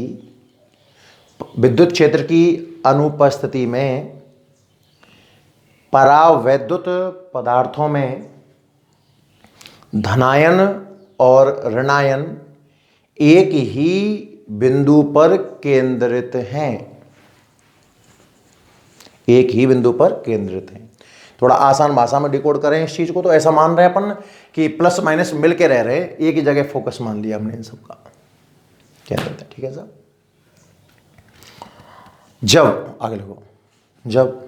S1: विद्युत क्षेत्र की अनुपस्थिति में परावैद्युत पदार्थों में धनायन और ऋणायन एक ही बिंदु पर केंद्रित हैं, एक ही बिंदु पर केंद्रित हैं। थोड़ा आसान भाषा में डिकोड करें इस चीज को, तो ऐसा मान रहे हैं अपन कि प्लस माइनस मिलके रह रहे हैं, एक ही जगह फोकस मान लिया हमने इन सबका, क्या कहते हैं? ठीक है साहब। जब, आगे लिखो, जब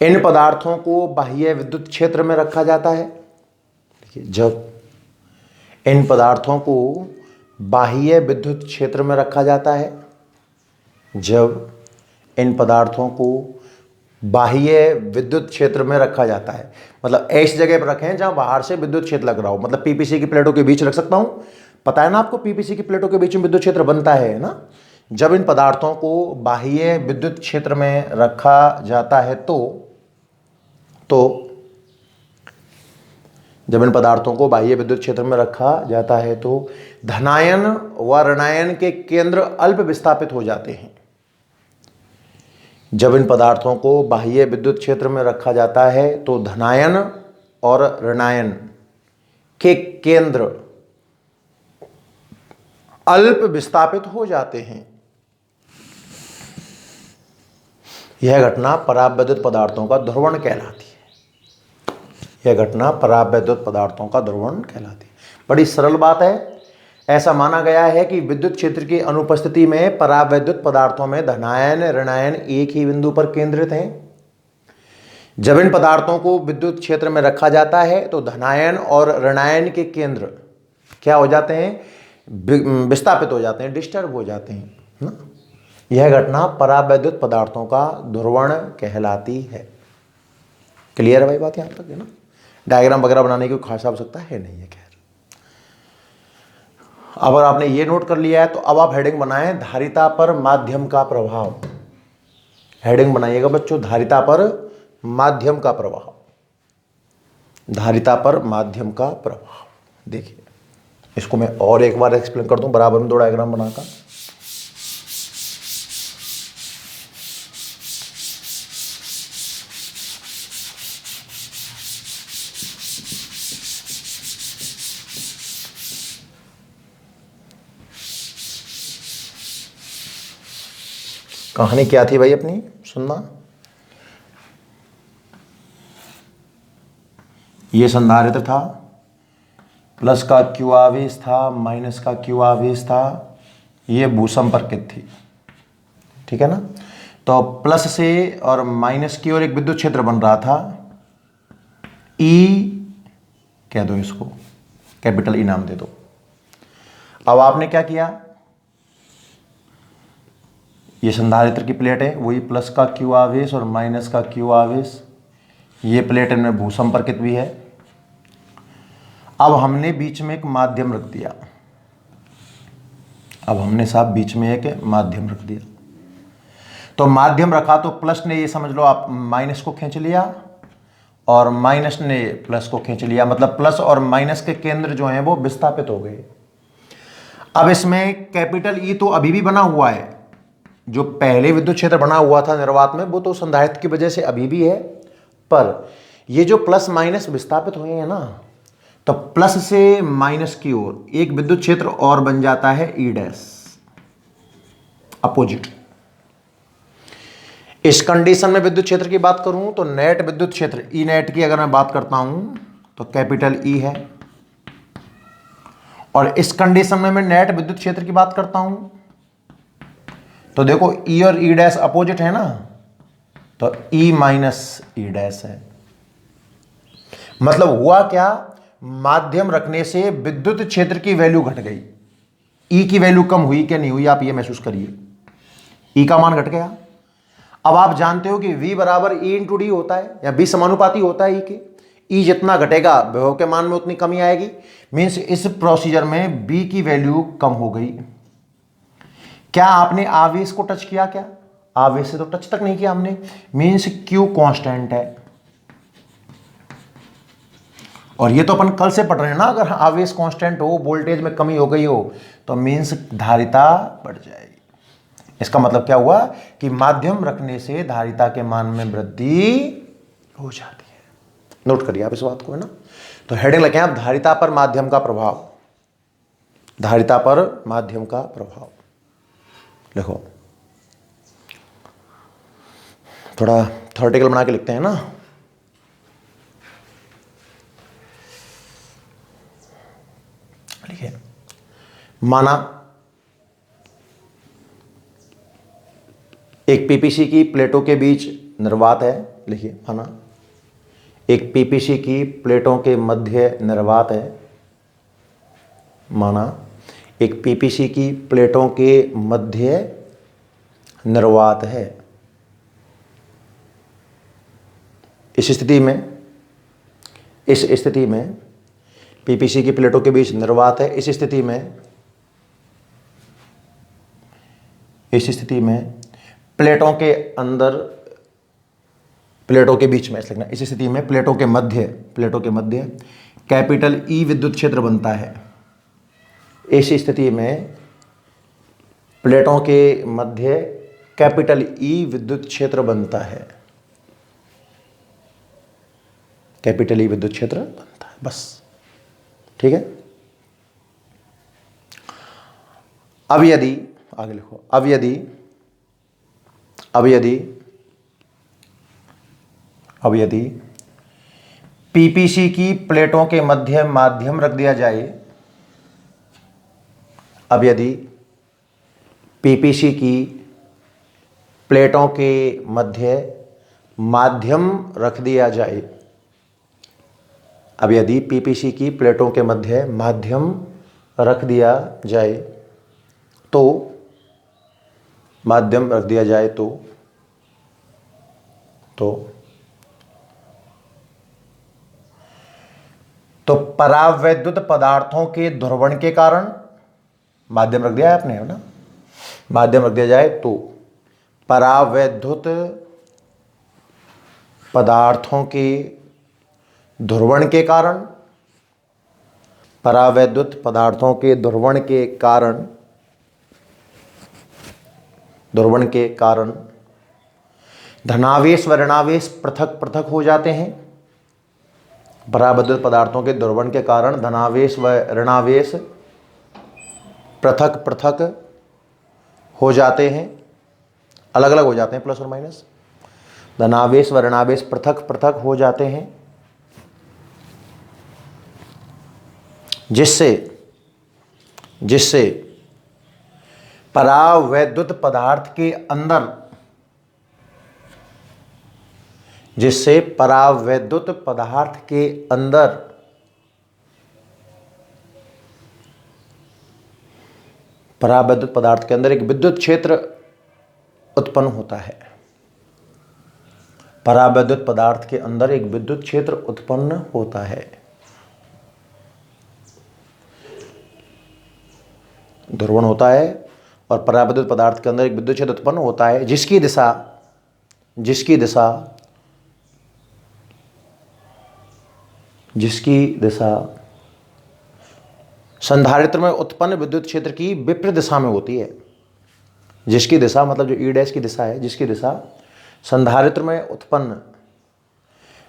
S1: इन पदार्थों को बाह्य विद्युत क्षेत्र में रखा जाता है, देखिए, जब इन पदार्थों को बाह्य विद्युत क्षेत्र में रखा जाता है, जब इन पदार्थों को बाह्य विद्युत क्षेत्र में रखा जाता है, मतलब ऐसी जगह पर रखें जहां बाहर से विद्युत क्षेत्र लग रहा हो, मतलब पीपीसी की प्लेटों के बीच रख सकता हूं, पता है ना आपको, पीपीसी की प्लेटों के बीच में विद्युत क्षेत्र बनता है ना। जब इन पदार्थों को बाह्य विद्युत क्षेत्र में रखा जाता है तो जब इन पदार्थों को बाह्य विद्युत क्षेत्र में रखा जाता है तो धनायन व ऋणायन के केंद्र अल्प विस्थापित हो जाते हैं। जब इन पदार्थों को बाह्य विद्युत क्षेत्र में रखा जाता है तो धनायन और ऋणायन के केंद्र अल्प विस्थापित हो जाते हैं। यह घटना परावैद्युत पदार्थों का ध्रुवण कहलाती है। यह घटना परावैद्युत पदार्थों का ध्रुवण कहलाती है। बड़ी सरल बात है। ऐसा माना गया है कि विद्युत क्षेत्र की अनुपस्थिति में परावैद्युत पदार्थों में धनायन ऋणायन एक ही बिंदु पर केंद्रित हैं। जब इन पदार्थों को विद्युत क्षेत्र में रखा जाता है तो धनायन और ऋणायन के केंद्र क्या हो जाते हैं? विस्थापित हो जाते हैं, डिस्टर्ब हो जाते हैं ना। यह घटना परावैद्युत पदार्थों का ध्रुवण कहलाती है। क्लियर है भाई बात यहां तक है ना? डायग्राम वगैरह बनाने की खास आवश्यकता है नहीं है। खैर अगर आपने ये नोट कर लिया है तो अब आप हेडिंग बनाएं धारिता पर माध्यम का प्रभाव। हेडिंग बनाइएगा बच्चों, धारिता पर माध्यम का प्रभाव, धारिता पर माध्यम का प्रभाव। देखिए इसको मैं और एक बार एक्सप्लेन कर दूं बराबर में दो डायग्राम बनाकर। कहानी क्या थी भाई अपनी, सुनना। ये संधारित्र था, प्लस का क्यू आवेश था, माइनस का क्यू आवेश था, ये भूसंपर्कित थी, ठीक है ना। तो प्लस से और माइनस की ओर एक विद्युत क्षेत्र बन रहा था, ई कह दो इसको, कैपिटल ई नाम दे दो। अब आपने क्या किया, ये संधारित्र की प्लेट है, वही प्लस का क्यू आवेश और माइनस का क्यू आवेश, ये प्लेट इनमें भूसंपर्कित भी है। अब हमने बीच में एक माध्यम रख दिया, अब हमने साहब बीच में एक माध्यम रख दिया। तो माध्यम रखा तो प्लस ने, ये समझ लो आप, माइनस को खींच लिया और माइनस ने प्लस को खींच लिया, मतलब प्लस और माइनस के केंद्र जो हैं वो विस्थापित हो गए। अब इसमें कैपिटल ई तो अभी भी बना हुआ है, जो पहले विद्युत क्षेत्र बना हुआ था निर्वात में वो तो संधारित्र की वजह से अभी भी है, पर ये जो प्लस माइनस विस्थापित हुए हैं ना, तो प्लस से माइनस की ओर एक विद्युत क्षेत्र और बन जाता है ई डैश, अपोजिट। इस कंडीशन में विद्युत क्षेत्र की बात करूं तो नेट विद्युत क्षेत्र ई नेट की अगर मैं बात करता हूं तो कैपिटल ई है, और इस कंडीशन में मैं नेट विद्युत क्षेत्र की बात करता हूं तो देखो ई और ई डैश अपोजिट है ना, तो ई माइनस ई डैश है। मतलब हुआ क्या, माध्यम रखने से विद्युत क्षेत्र की वैल्यू घट गई, ई की वैल्यू कम हुई क्या नहीं हुई, आप ये महसूस करिए, ई का मान घट गया। अब आप जानते हो कि V बराबर E इंटू डी होता है, या V समानुपाती होता है E के, E जितना घटेगा विभव के मान में उतनी कमी आएगी। मीन्स इस प्रोसीजर में B की वैल्यू कम हो गई। क्या आपने आवेश को टच किया, क्या आवेश से तो टच तक नहीं किया हमने, मीन्स Q कांस्टेंट है। और ये तो अपन कल से पढ़ रहे हैं ना, अगर आवेश कांस्टेंट हो, वोल्टेज में कमी हो गई हो तो मीन्स धारिता बढ़ जाएगी। इसका मतलब क्या हुआ कि माध्यम रखने से धारिता के मान में वृद्धि हो जाती है। नोट करिए आप इस बात को, है ना। तो हेडिंग लगे आप, धारिता पर माध्यम का प्रभाव, धारिता पर माध्यम का प्रभाव लिखो। थोड़ा थ्योरेटिकल बना के लिखते हैं ना। लिखिए, माना एक पीपीसी की प्लेटों के बीच निर्वात है, लिखिए माना एक पीपीसी की प्लेटों के मध्य निर्वात है, माना एक पीपीसी की प्लेटों के मध्य निर्वात है। इस स्थिति में पीपीसी की प्लेटों के बीच निर्वात है। इस स्थिति में प्लेटों के अंदर, प्लेटों के बीच में लिखना, इस स्थिति में प्लेटों के मध्य कैपिटल ई विद्युत क्षेत्र बनता है। इस स्थिति में प्लेटों के मध्य कैपिटल ई विद्युत क्षेत्र बनता है, कैपिटल ई विद्युत क्षेत्र बनता है, बस ठीक है। अब यदि आगे लिखो, अब यदि पीपीसी की प्लेटों के मध्य माध्यम रख दिया जाए, अब यदि पीपीसी की प्लेटों के मध्य माध्यम रख दिया जाए, अब यदि पीपीसी की प्लेटों के मध्य माध्यम रख दिया जाए तो, माध्यम रख दिया जाए तो परावैद्युत पदार्थों के ध्रुवण के कारण, माध्यम रख दिया है आपने, है ना, माध्यम रख दिया जाए तो परावैद्युत पदार्थों के ध्रुवण के कारण, परावैद्युत पदार्थों के ध्रुवण के कारण, ध्रुवण के कारण धनावेश व ऋणावेश पृथक पृथक हो जाते हैं। परावैद्युत पदार्थों के ध्रुवण के कारण धनावेश व ऋणावेश पृथक पृथक हो जाते हैं, अलग अलग हो जाते हैं, प्लस और माइनस। धनावेश व ऋणावेश पृथक पृथक हो जाते हैं, जिससे परावैद्युत पदार्थ के अंदर, जिससे परावैद्युत पदार्थ के अंदर परावैद्युत पदार्थ के अंदर एक विद्युत क्षेत्र उत्पन्न होता है। परावैद्युत पदार्थ के अंदर एक विद्युत क्षेत्र उत्पन्न होता है। ध्रुवण होता है और परावैद्युत पदार्थ के अंदर एक विद्युत क्षेत्र उत्पन्न होता है, जिसकी दिशा संधारित्र में उत्पन्न विद्युत क्षेत्र की विपरीत दिशा में होती है। जिसकी दिशा मतलब जो ई डैश की दिशा है, जिसकी दिशा संधारित्र में उत्पन्न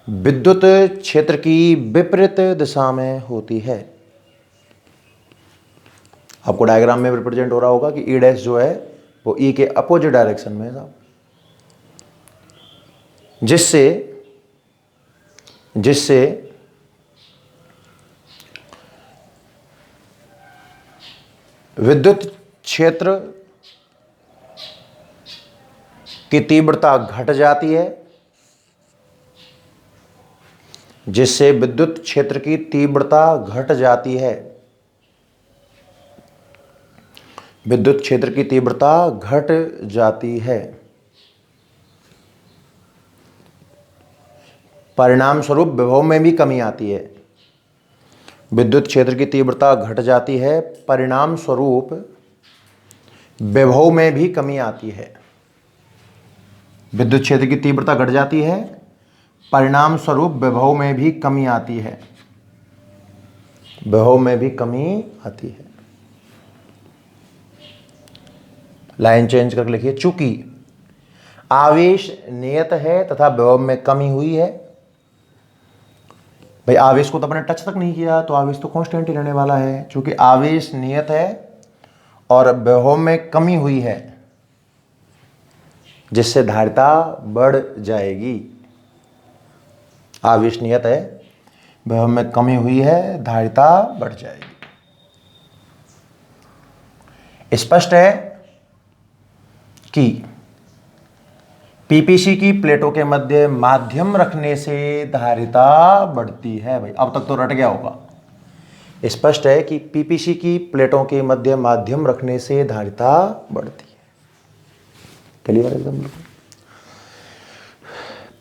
S1: विद्युत क्षेत्र की विपरीत दिशा में होती है। आपको डायग्राम में रिप्रेजेंट हो रहा होगा कि ई डैश जो है वो ई के अपोजिट डायरेक्शन में है साहब, जिससे विद्युत क्षेत्र की तीव्रता घट जाती है, जिससे विद्युत क्षेत्र की तीव्रता घट जाती है, विद्युत क्षेत्र की तीव्रता घट जाती है। परिणाम स्वरूप विभव में भी कमी आती है। विद्युत क्षेत्र की तीव्रता घट जाती है, परिणाम स्वरूप विभव में भी कमी आती है। विद्युत क्षेत्र की तीव्रता घट जाती है, परिणाम स्वरूप विभव में भी कमी आती है, विभव में भी कमी आती है। लाइन चेंज करके लिखिए, चूंकि आवेश नियत है तथा विभव में कमी हुई है। भाई आवेश को तो अपने टच तक नहीं किया तो आवेश तो कांस्टेंट ही रहने वाला है। चूंकि आवेश नियत है और विभव में कमी हुई है, जिससे धारिता बढ़ जाएगी। आवेश नियत है, विभव में कमी हुई है, धारिता बढ़ जाएगी। स्पष्ट है कि पीपीसी की प्लेटों के मध्य माध्यम रखने से धारिता बढ़ती है। भाई अब तक तो रट गया होगा। स्पष्ट है कि पीपीसी की प्लेटों के मध्य माध्यम रखने से धारिता बढ़ती है। क्लियर एकदम।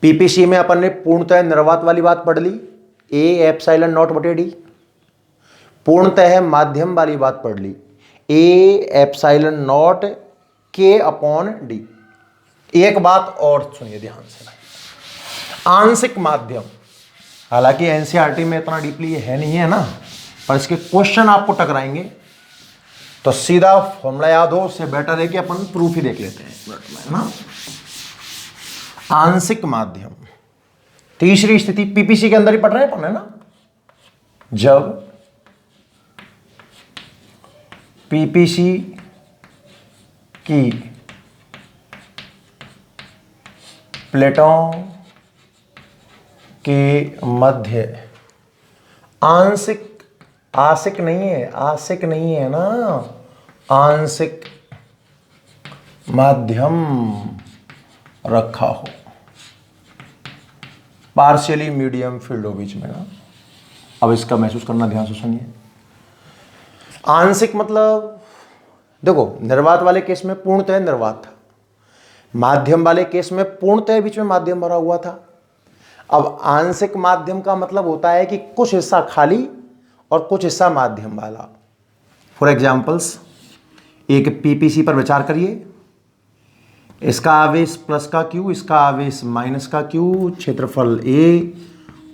S1: पीपीसी में अपन ने पूर्णतः निर्वात वाली बात पढ़ ली, ए एप्सिलॉन नॉट बटे डी। पूर्णतः माध्यम वाली बात पढ़ ली, ए epsilon naught K upon D. एक बात और सुनिए ध्यान से, आंशिक माध्यम, हालांकि एनसीईआरटी में इतना डीपली ये है नहीं है ना, पर इसके क्वेश्चन आपको टकराएंगे तो सीधा फॉर्मूला याद हो, उससे बेटर है कि अपन प्रूफ ही देख लेते हैं ना। आंशिक माध्यम, तीसरी स्थिति पीपीसी के अंदर ही पढ़ रहे हैं अपन, है ना। जब पीपीसी की प्लेटों के मध्य आंशिक, आंशिक नहीं है, आंशिक नहीं है ना, आंशिक माध्यम रखा हो, पार्शियली मीडियम फील्ड हो बीच में ना। अब इसका महसूस करना ध्यान से सुनिए। आंशिक मतलब देखो, निर्वात वाले केस में पूर्णतः निर्वात था, माध्यम वाले केस में पूर्णतः बीच में माध्यम भरा हुआ था। अब आंशिक माध्यम का मतलब होता है कि कुछ हिस्सा खाली और कुछ हिस्सा माध्यम वाला। फॉर एग्जाम्पल्स, एक पीपीसी पर विचार करिए, इसका आवेश प्लस का क्यू, इसका आवेश माइनस का क्यू, क्षेत्रफल ए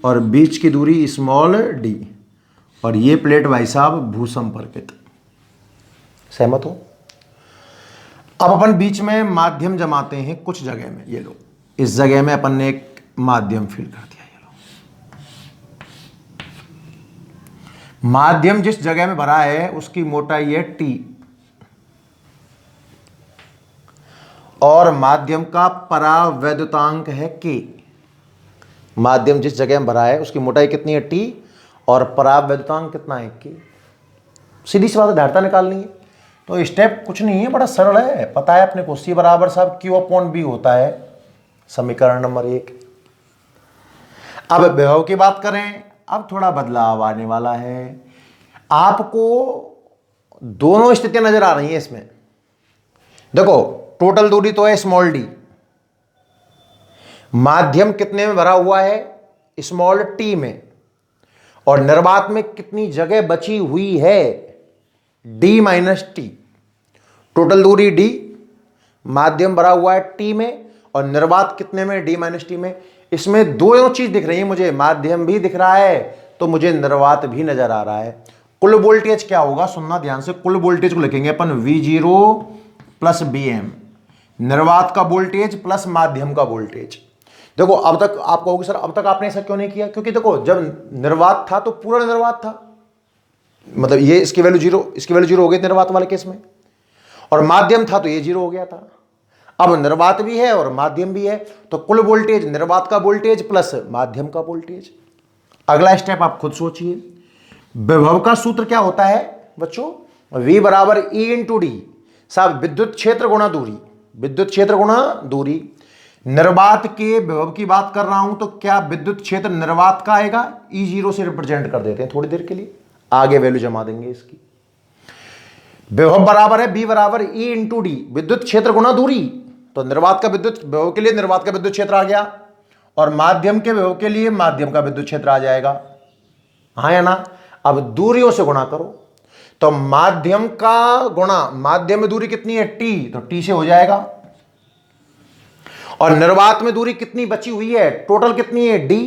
S1: और बीच की दूरी स्मॉल डी, और ये प्लेट भाई साहब भूसंपर्कित। सहमत हो? अब अपन बीच में माध्यम जमाते हैं कुछ जगह में। ये लो, इस जगह में अपन ने एक माध्यम फिल कर दिया। ये लो, माध्यम जिस जगह में भरा है उसकी मोटाई है टी, और माध्यम का परावैद्युतांक है के। माध्यम जिस जगह में भरा है उसकी मोटाई कितनी है टी, और परावैद्युतांक कितना है के। सीधी सी बात है, धारिता निकालनी है। तो स्टेप कुछ नहीं है, बड़ा सरल है। पता है अपने को सी बराबर साहब क्यू अपॉन बी होता है, समीकरण नंबर 1। अब विभव की बात करें, अब थोड़ा बदलाव आने वाला है। आपको दोनों स्थितियां नजर आ रही हैं इसमें। देखो, टोटल दूरी तो है स्मॉल डी, माध्यम कितने में भरा हुआ है, स्मॉल टी में, और निर्वात में कितनी जगह बची हुई है, डी माइनस टी। टोटल दूरी डी, माध्यम भरा हुआ है टी में, और निर्वात कितने में, डी माइनस टी में। इसमें दोनों चीज दिख रही है मुझे, माध्यम भी दिख रहा है तो मुझे निर्वात भी नजर आ रहा है। कुल वोल्टेज क्या होगा, सुनना ध्यान से। कुल वोल्टेज को लिखेंगे अपन V0 प्लस BM, निर्वात का वोल्टेज प्लस माध्यम का वोल्टेज। देखो, अब तक आप कहोगे सर अब तक आपने ऐसा क्यों नहीं किया, क्योंकि देखो जब निर्वात था तो पूरा निर्वात था, मतलब ये इसकी वैल्यू 0, इसकी वैल्यू 0 हो गई निर्वात वाले केस में, और माध्यम था तो ये 0 हो गया था। अब निर्वात भी है और माध्यम भी है, तो कुल वोल्टेज निर्वात का वोल्टेज प्लस माध्यम का वोल्टेज। अगला स्टेप आप खुद सोचिए, विभव का सूत्र क्या होता है बच्चों, V बराबर E इंटू डी। साहब विद्युत क्षेत्र गुणा दूरी, विद्युत क्षेत्र गुणा दूरी। निर्वात के विभव की बात कर रहा हूं तो क्या विद्युत क्षेत्र निर्वात का आएगा, E0 से रिप्रेजेंट कर देते हैं थोड़ी देर के लिए, आगे वैल्यू जमा देंगे इसकी। विभव बराबर है B बराबर E इंटू डी, विद्युत क्षेत्र गुणा दूरी। तो निर्वात का विद्युत विभव के लिए निर्वात का विद्युत क्षेत्र आ गया, और माध्यम के विभव के लिए माध्यम का विद्युत क्षेत्र आ जाएगा, हाँ या ना। अब दूरियों से गुणा करो, तो माध्यम का गुणा, माध्यम में दूरी कितनी है टी, तो टी से हो जाएगा, और निर्वात में दूरी कितनी बची हुई है, टोटल कितनी है डी,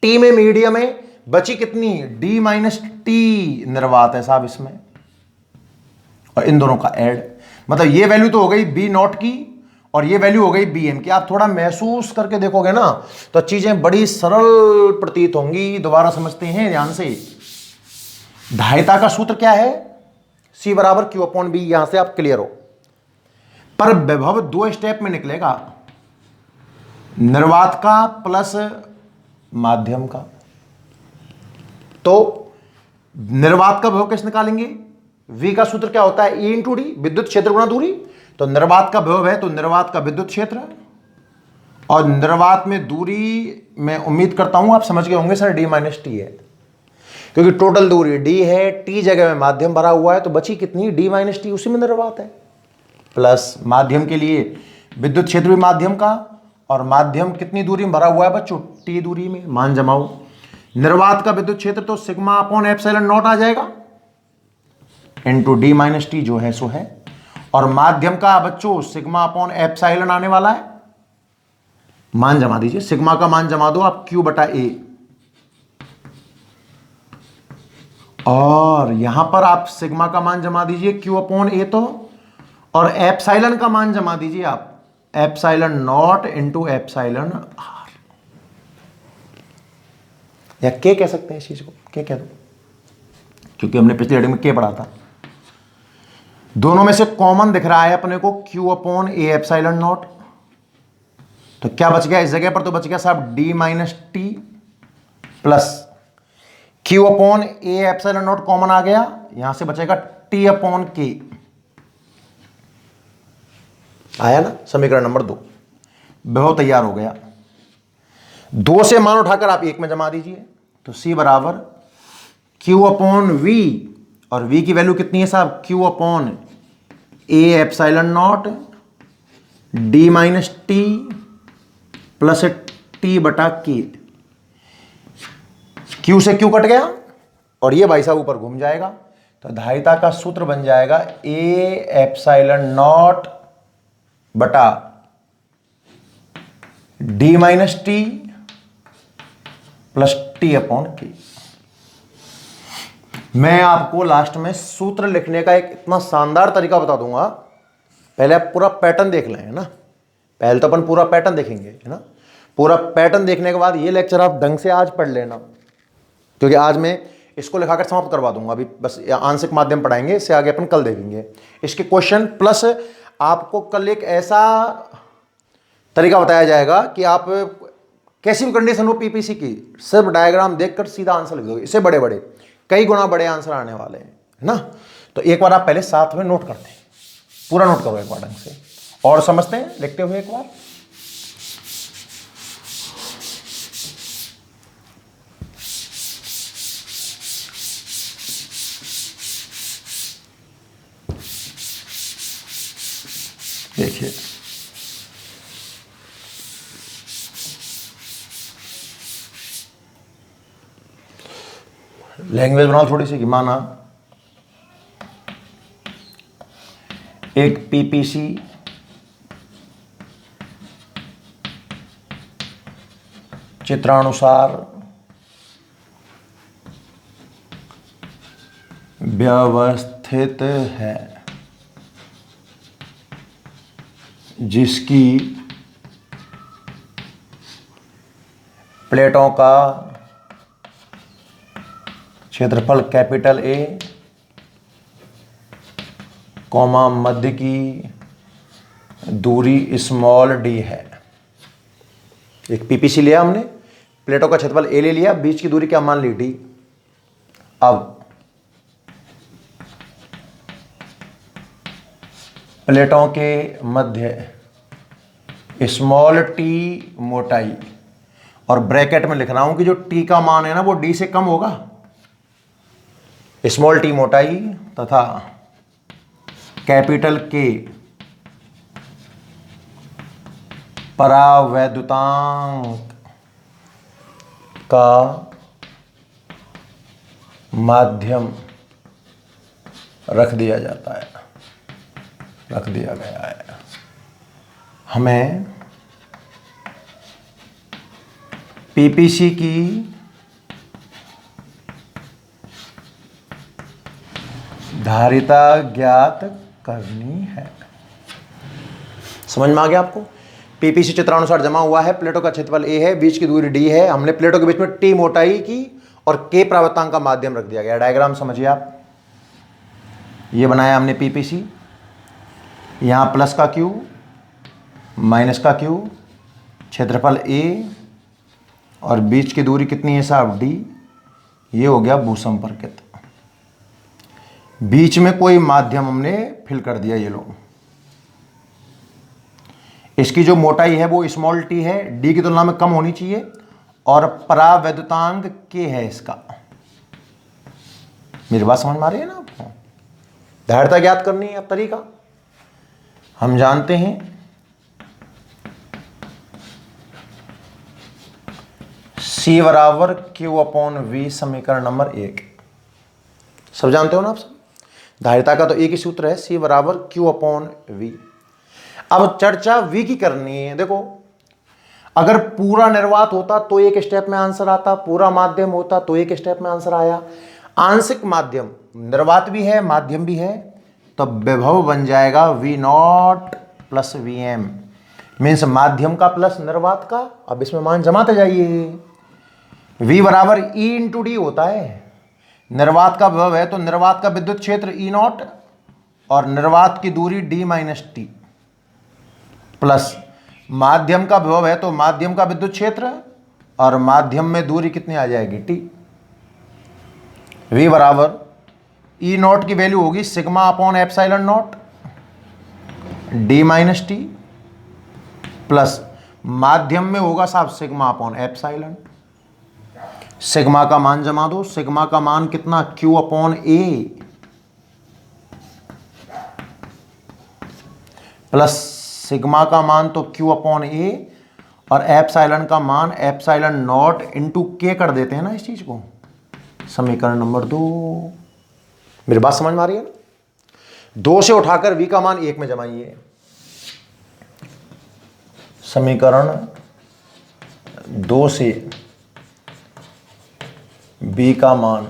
S1: टी में मीडियम है, बची कितनी, डी माइनस टी निर्वात है साहब इसमें, और इन दोनों का ऐड, मतलब ये वैल्यू तो हो गई बी नॉट की और ये वैल्यू हो गई बी एम की। आप थोड़ा महसूस करके देखोगे ना तो चीजें बड़ी सरल प्रतीत होंगी। दोबारा समझते हैं ध्यान से। धारिता का सूत्र क्या है, C बराबर क्यू अपॉन बी, यहां से आप क्लियर हो। पर विभव 2 स्टेप में निकलेगा, निर्वात का प्लस माध्यम का। तो निर्वात का विभव कैसे निकालेंगे, V का सूत्र क्या होता है, E इंटू डी, विद्युत क्षेत्र गुणा दूरी। तो निर्वात का विभव है तो निर्वात का विद्युत क्षेत्र, और निर्वात में दूरी मैं उम्मीद करता हूं आप समझ गए होंगे सर डी माइनस टी है, क्योंकि टोटल दूरी डी है, टी जगह में माध्यम भरा हुआ है, तो बची कितनी, डी माइनस टी, उसी में निर्वात है, प्लस माध्यम के लिए विद्युत क्षेत्र भी माध्यम का, और माध्यम कितनी दूरी में भरा हुआ है बच्चों, टी दूरी में, मान जमाओ। निर्वात का विद्युत क्षेत्र तो सिग्मा अपॉन एप्सिलॉन नॉट आ जाएगा इनटू डी माइनस टी जो है सो है, और माध्यम का बच्चों सिग्मा अपॉन एप्सिलॉन आने वाला है, मान जमा दीजिए, सिग्मा का मान जमा दो आप क्यू बटा ए, और यहां पर आप सिग्मा का मान जमा दीजिए क्यू अपॉन ए तो, और एप्सिलॉन का मान जमा दीजिए आप epsilon naught into epsilon r, या के कह सकते हैं इस चीज को, के कह दो, क्योंकि हमने पिछली रीडिंग में के पढ़ा था। दोनों में से कॉमन दिख रहा है अपने को Q upon a epsilon not, तो क्या बच गया इस जगह पर, तो बच गया साहब D minus T plus Q upon a epsilon not common आ गया, यहां से बचेगा T अपॉन के, आया ना समीकरण नंबर 2। विभव तैयार हो गया, 2 से मान उठाकर आप 1 में जमा दीजिए, तो C बराबर Q अपॉन V, और V की वैल्यू कितनी है साहब, Q upon a epsilon not D minus T plus T बटा के। Q से Q कट गया और ये भाई साहब ऊपर घूम जाएगा, तो धारिता का सूत्र बन जाएगा ए एप्सिलॉन नॉट बटा D minus T plus T upon के। मैं आपको लास्ट में सूत्र लिखने का एक इतना शानदार तरीका बता दूंगा। पहले आप पूरा पैटर्न देख लें, है ना। पहले तो अपन पूरा पैटर्न देखेंगे, है ना। पूरा पैटर्न देखने के बाद ये लेक्चर आप ढंग से आज पढ़ लेना, क्योंकि आज मैं इसको लिखाकर समाप्त करवा दूंगा। अभी बस आंशिक माध्यम पढ़ाएंगे, इससे आगे अपन कल देखेंगे इसके क्वेश्चन। प्लस आपको कल एक ऐसा तरीका बताया जाएगा कि आप कैसी भी कंडीशन हो पीपीसी की, सिर्फ डायग्राम देखकर सीधा आंसर लिख दोगे। इससे बड़े बड़े कई गुना बड़े आंसर आने वाले हैं, है ना। तो एक बार आप पहले साथ में नोट करते हैं, पूरा नोट करो एक बार ढंग से, और समझते हैं लिखते हुए एक बार। देखिए, लैंग्वेज बनाओ थोड़ी सी कि माना एक पीपीसी चित्रानुसार व्यवस्थित है, जिसकी प्लेटों का क्षेत्रफल कैपिटल ए कॉमा मध्य की दूरी स्मॉल डी है। एक पीपीसी लिया हमने, प्लेटों का क्षेत्रफल ए ले लिया, बीच की दूरी क्या मान ली डी। अब प्लेटों के मध्य स्मॉल टी मोटाई, और ब्रैकेट में लिख रहा हूं कि जो टी का मान है ना वो डी से कम होगा। स्मॉल टी मोटाई तथा कैपिटल के परावैद्युतांक का माध्यम रख दिया जाता है, रख दिया गया है। हमें पीपीसी की धारिता ज्ञात करनी है। समझ में आ गया आपको। पीपीसी चित्रानुसार जमा हुआ है, प्लेटों का क्षेत्रफल ए है, बीच की दूरी डी है। हमने प्लेटों के बीच में टी मोटाई की और के परावर्तांक का माध्यम रख दिया गया। डायग्राम समझिए आप, ये बनाया हमने पीपीसी, यहां प्लस का क्यू माइनस का क्यू, क्षेत्रफल ए और बीच की दूरी कितनी है साहब डी। ये हो गया भूसंपर्कित। बीच में कोई माध्यम हमने फिल कर दिया। ये लो, इसकी जो मोटाई है वो स्मॉल टी है, डी की तुलना में कम होनी चाहिए, और परावैद्युतांक के है इसका। मेरी बात समझ में आ रही है ना आपको। धारिता ज्ञात करनी है। अब तरीका हम जानते हैं, C बराबर Q अपॉन V, समीकरण नंबर 1। सब जानते हो ना आप सब। धारिता का तो एक ही सूत्र है, C बराबर Q अपॉन V। अब चर्चा V की करनी है। देखो, अगर पूरा निर्वात होता तो एक स्टेप में आंसर आता, पूरा माध्यम होता तो एक स्टेप में आंसर आया। आंशिक माध्यम, निर्वात भी है माध्यम भी है, तो विभव बन जाएगा V not plus VM, means माध्यम का प्लस निर्वात का। अब इसमें मान जमाते जाइए। V बराबर E इंटू डी होता है। निर्वात का विभव है तो निर्वात का विद्युत क्षेत्र E नॉट और निर्वात की दूरी D माइनस टी, प्लस माध्यम का विभव है तो माध्यम का विद्युत क्षेत्र और माध्यम में दूरी कितनी आ जाएगी टी। V बराबर E नॉट की वैल्यू होगी sigma upon epsilon not D minus T, plus माध्यम में होगा साहब सिग्मा अपॉन एप्सिलॉन। सिग्मा का मान जमा दो, सिग्मा का मान कितना Q अपॉन ए, प्लस सिग्मा का मान तो Q अपॉन ए, और एप्सिलॉन का मान एप्सिलॉन नॉट इंटू के कर देते हैं ना इस चीज को। समीकरण नंबर 2। मेरी बात समझ में आ रही है ना? 2 से उठाकर v का मान 1 में जमाइए। समीकरण 2 से b का मान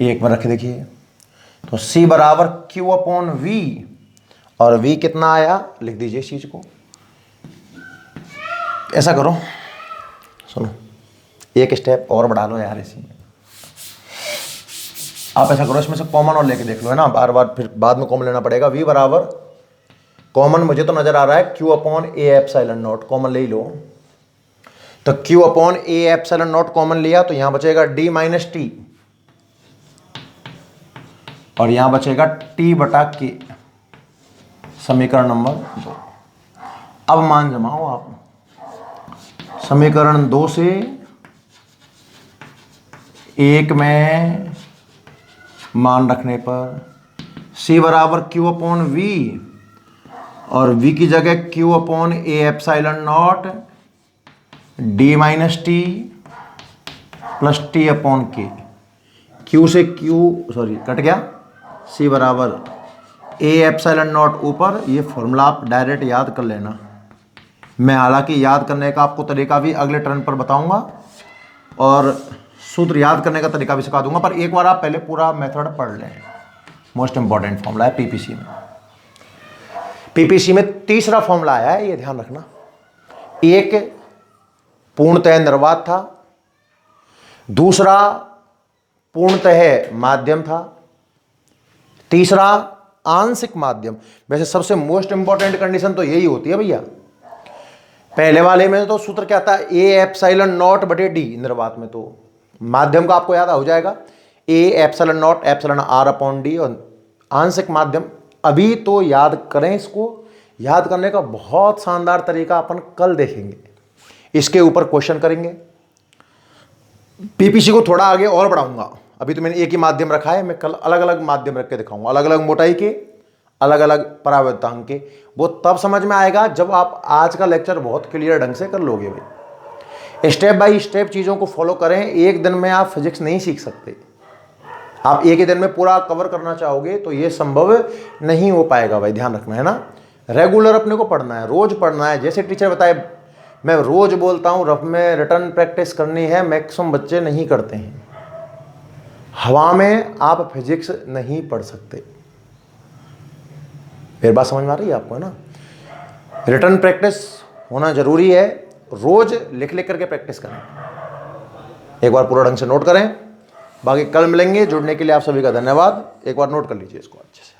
S1: 1 में रख देखिए, तो c बराबर q अपॉन v, और v कितना आया लिख दीजिए इस चीज को। ऐसा करो, सुनो, एक स्टेप और बढ़ा लो यार इसी में। आप ऐसा करो, इसमें से कॉमन और लेके देख लो, है ना, बार बार फिर बाद में कॉमन लेना पड़ेगा। v बराबर कॉमन मुझे तो नजर आ रहा है q upon a epsilon not, common ले ही लो। तो q upon a epsilon not common लिया तो यहां बचेगा d माइनस टी, और यहां बचेगा t बटा k, समीकरण नंबर 2। अब मान जमाओ आप। समीकरण 2 से 1 में मान रखने पर c बराबर q अपॉन v, और v की जगह q upon a epsilon not d minus T plus T upon के। q से q सॉरी कट गया, c बराबर ए एप्सिलॉन नॉट ऊपर, ये फॉर्मूला आप डायरेक्ट याद कर लेना। मैं हालांकि याद करने का आपको तरीका भी अगले टर्न पर बताऊंगा, और सूत्र याद करने का तरीका भी सिखा दूंगा, पर एक बार आप पहले पूरा मेथड पढ़ लें। मोस्ट इंपॉर्टेंट फॉर्मूला है पीपीसी में। पीपीसी में तीसरा फॉर्मूला आया है, ये ध्यान रखना। एक पूर्णतः निर्वात था, दूसरा पूर्णतः माध्यम था, तीसरा आंशिक माध्यम। वैसे सबसे मोस्ट इंपॉर्टेंट कंडीशन तो यही होती है भैया। पहले वाले में तो सूत्र क्या था, ए एप्सिलॉन नॉट बटे डी निर्वात में, तो माध्यम का आपको याद हो जाएगा A epsilon naught epsilon r upon D, और आंशिक माध्यम। अभी तो याद करें इसको, याद करने का बहुत शानदार तरीका अपन कल देखेंगे, इसके ऊपर क्वेश्चन करेंगे। पीपीसी को थोड़ा आगे और बढ़ाऊंगा। अभी तो मैंने एक ही माध्यम रखा है, मैं कल अलग अलग माध्यम रख के दिखाऊंगा, अलग अलग मोटाई के, अलग अलग परावर्तांक के। वो तब समझ में आएगा जब आप आज का लेक्चर बहुत क्लियर ढंग से कर लोगे भाई। स्टेप बाय स्टेप चीज़ों को फॉलो करें। एक दिन में आप फिजिक्स नहीं सीख सकते। आप एक ही दिन में पूरा कवर करना चाहोगे तो ये संभव नहीं हो पाएगा भाई, ध्यान रखना है ना। रेगुलर अपने को पढ़ना है, रोज पढ़ना है। जैसे टीचर बताए, मैं रोज बोलता हूँ रफ में रिटर्न प्रैक्टिस करनी है, मैक्सिमम बच्चे नहीं करते हैं। हवा में आप फिजिक्स नहीं पढ़ सकते। मेरी बात समझ में आ रही है आपको, है ना। रिटर्न प्रैक्टिस होना जरूरी है, रोज लिख लिख करके प्रैक्टिस करें। एक बार पूरा ढंग से नोट करें, बाकी कल मिलेंगे। जुड़ने के लिए आप सभी का धन्यवाद। एक बार नोट कर लीजिए इसको अच्छे से।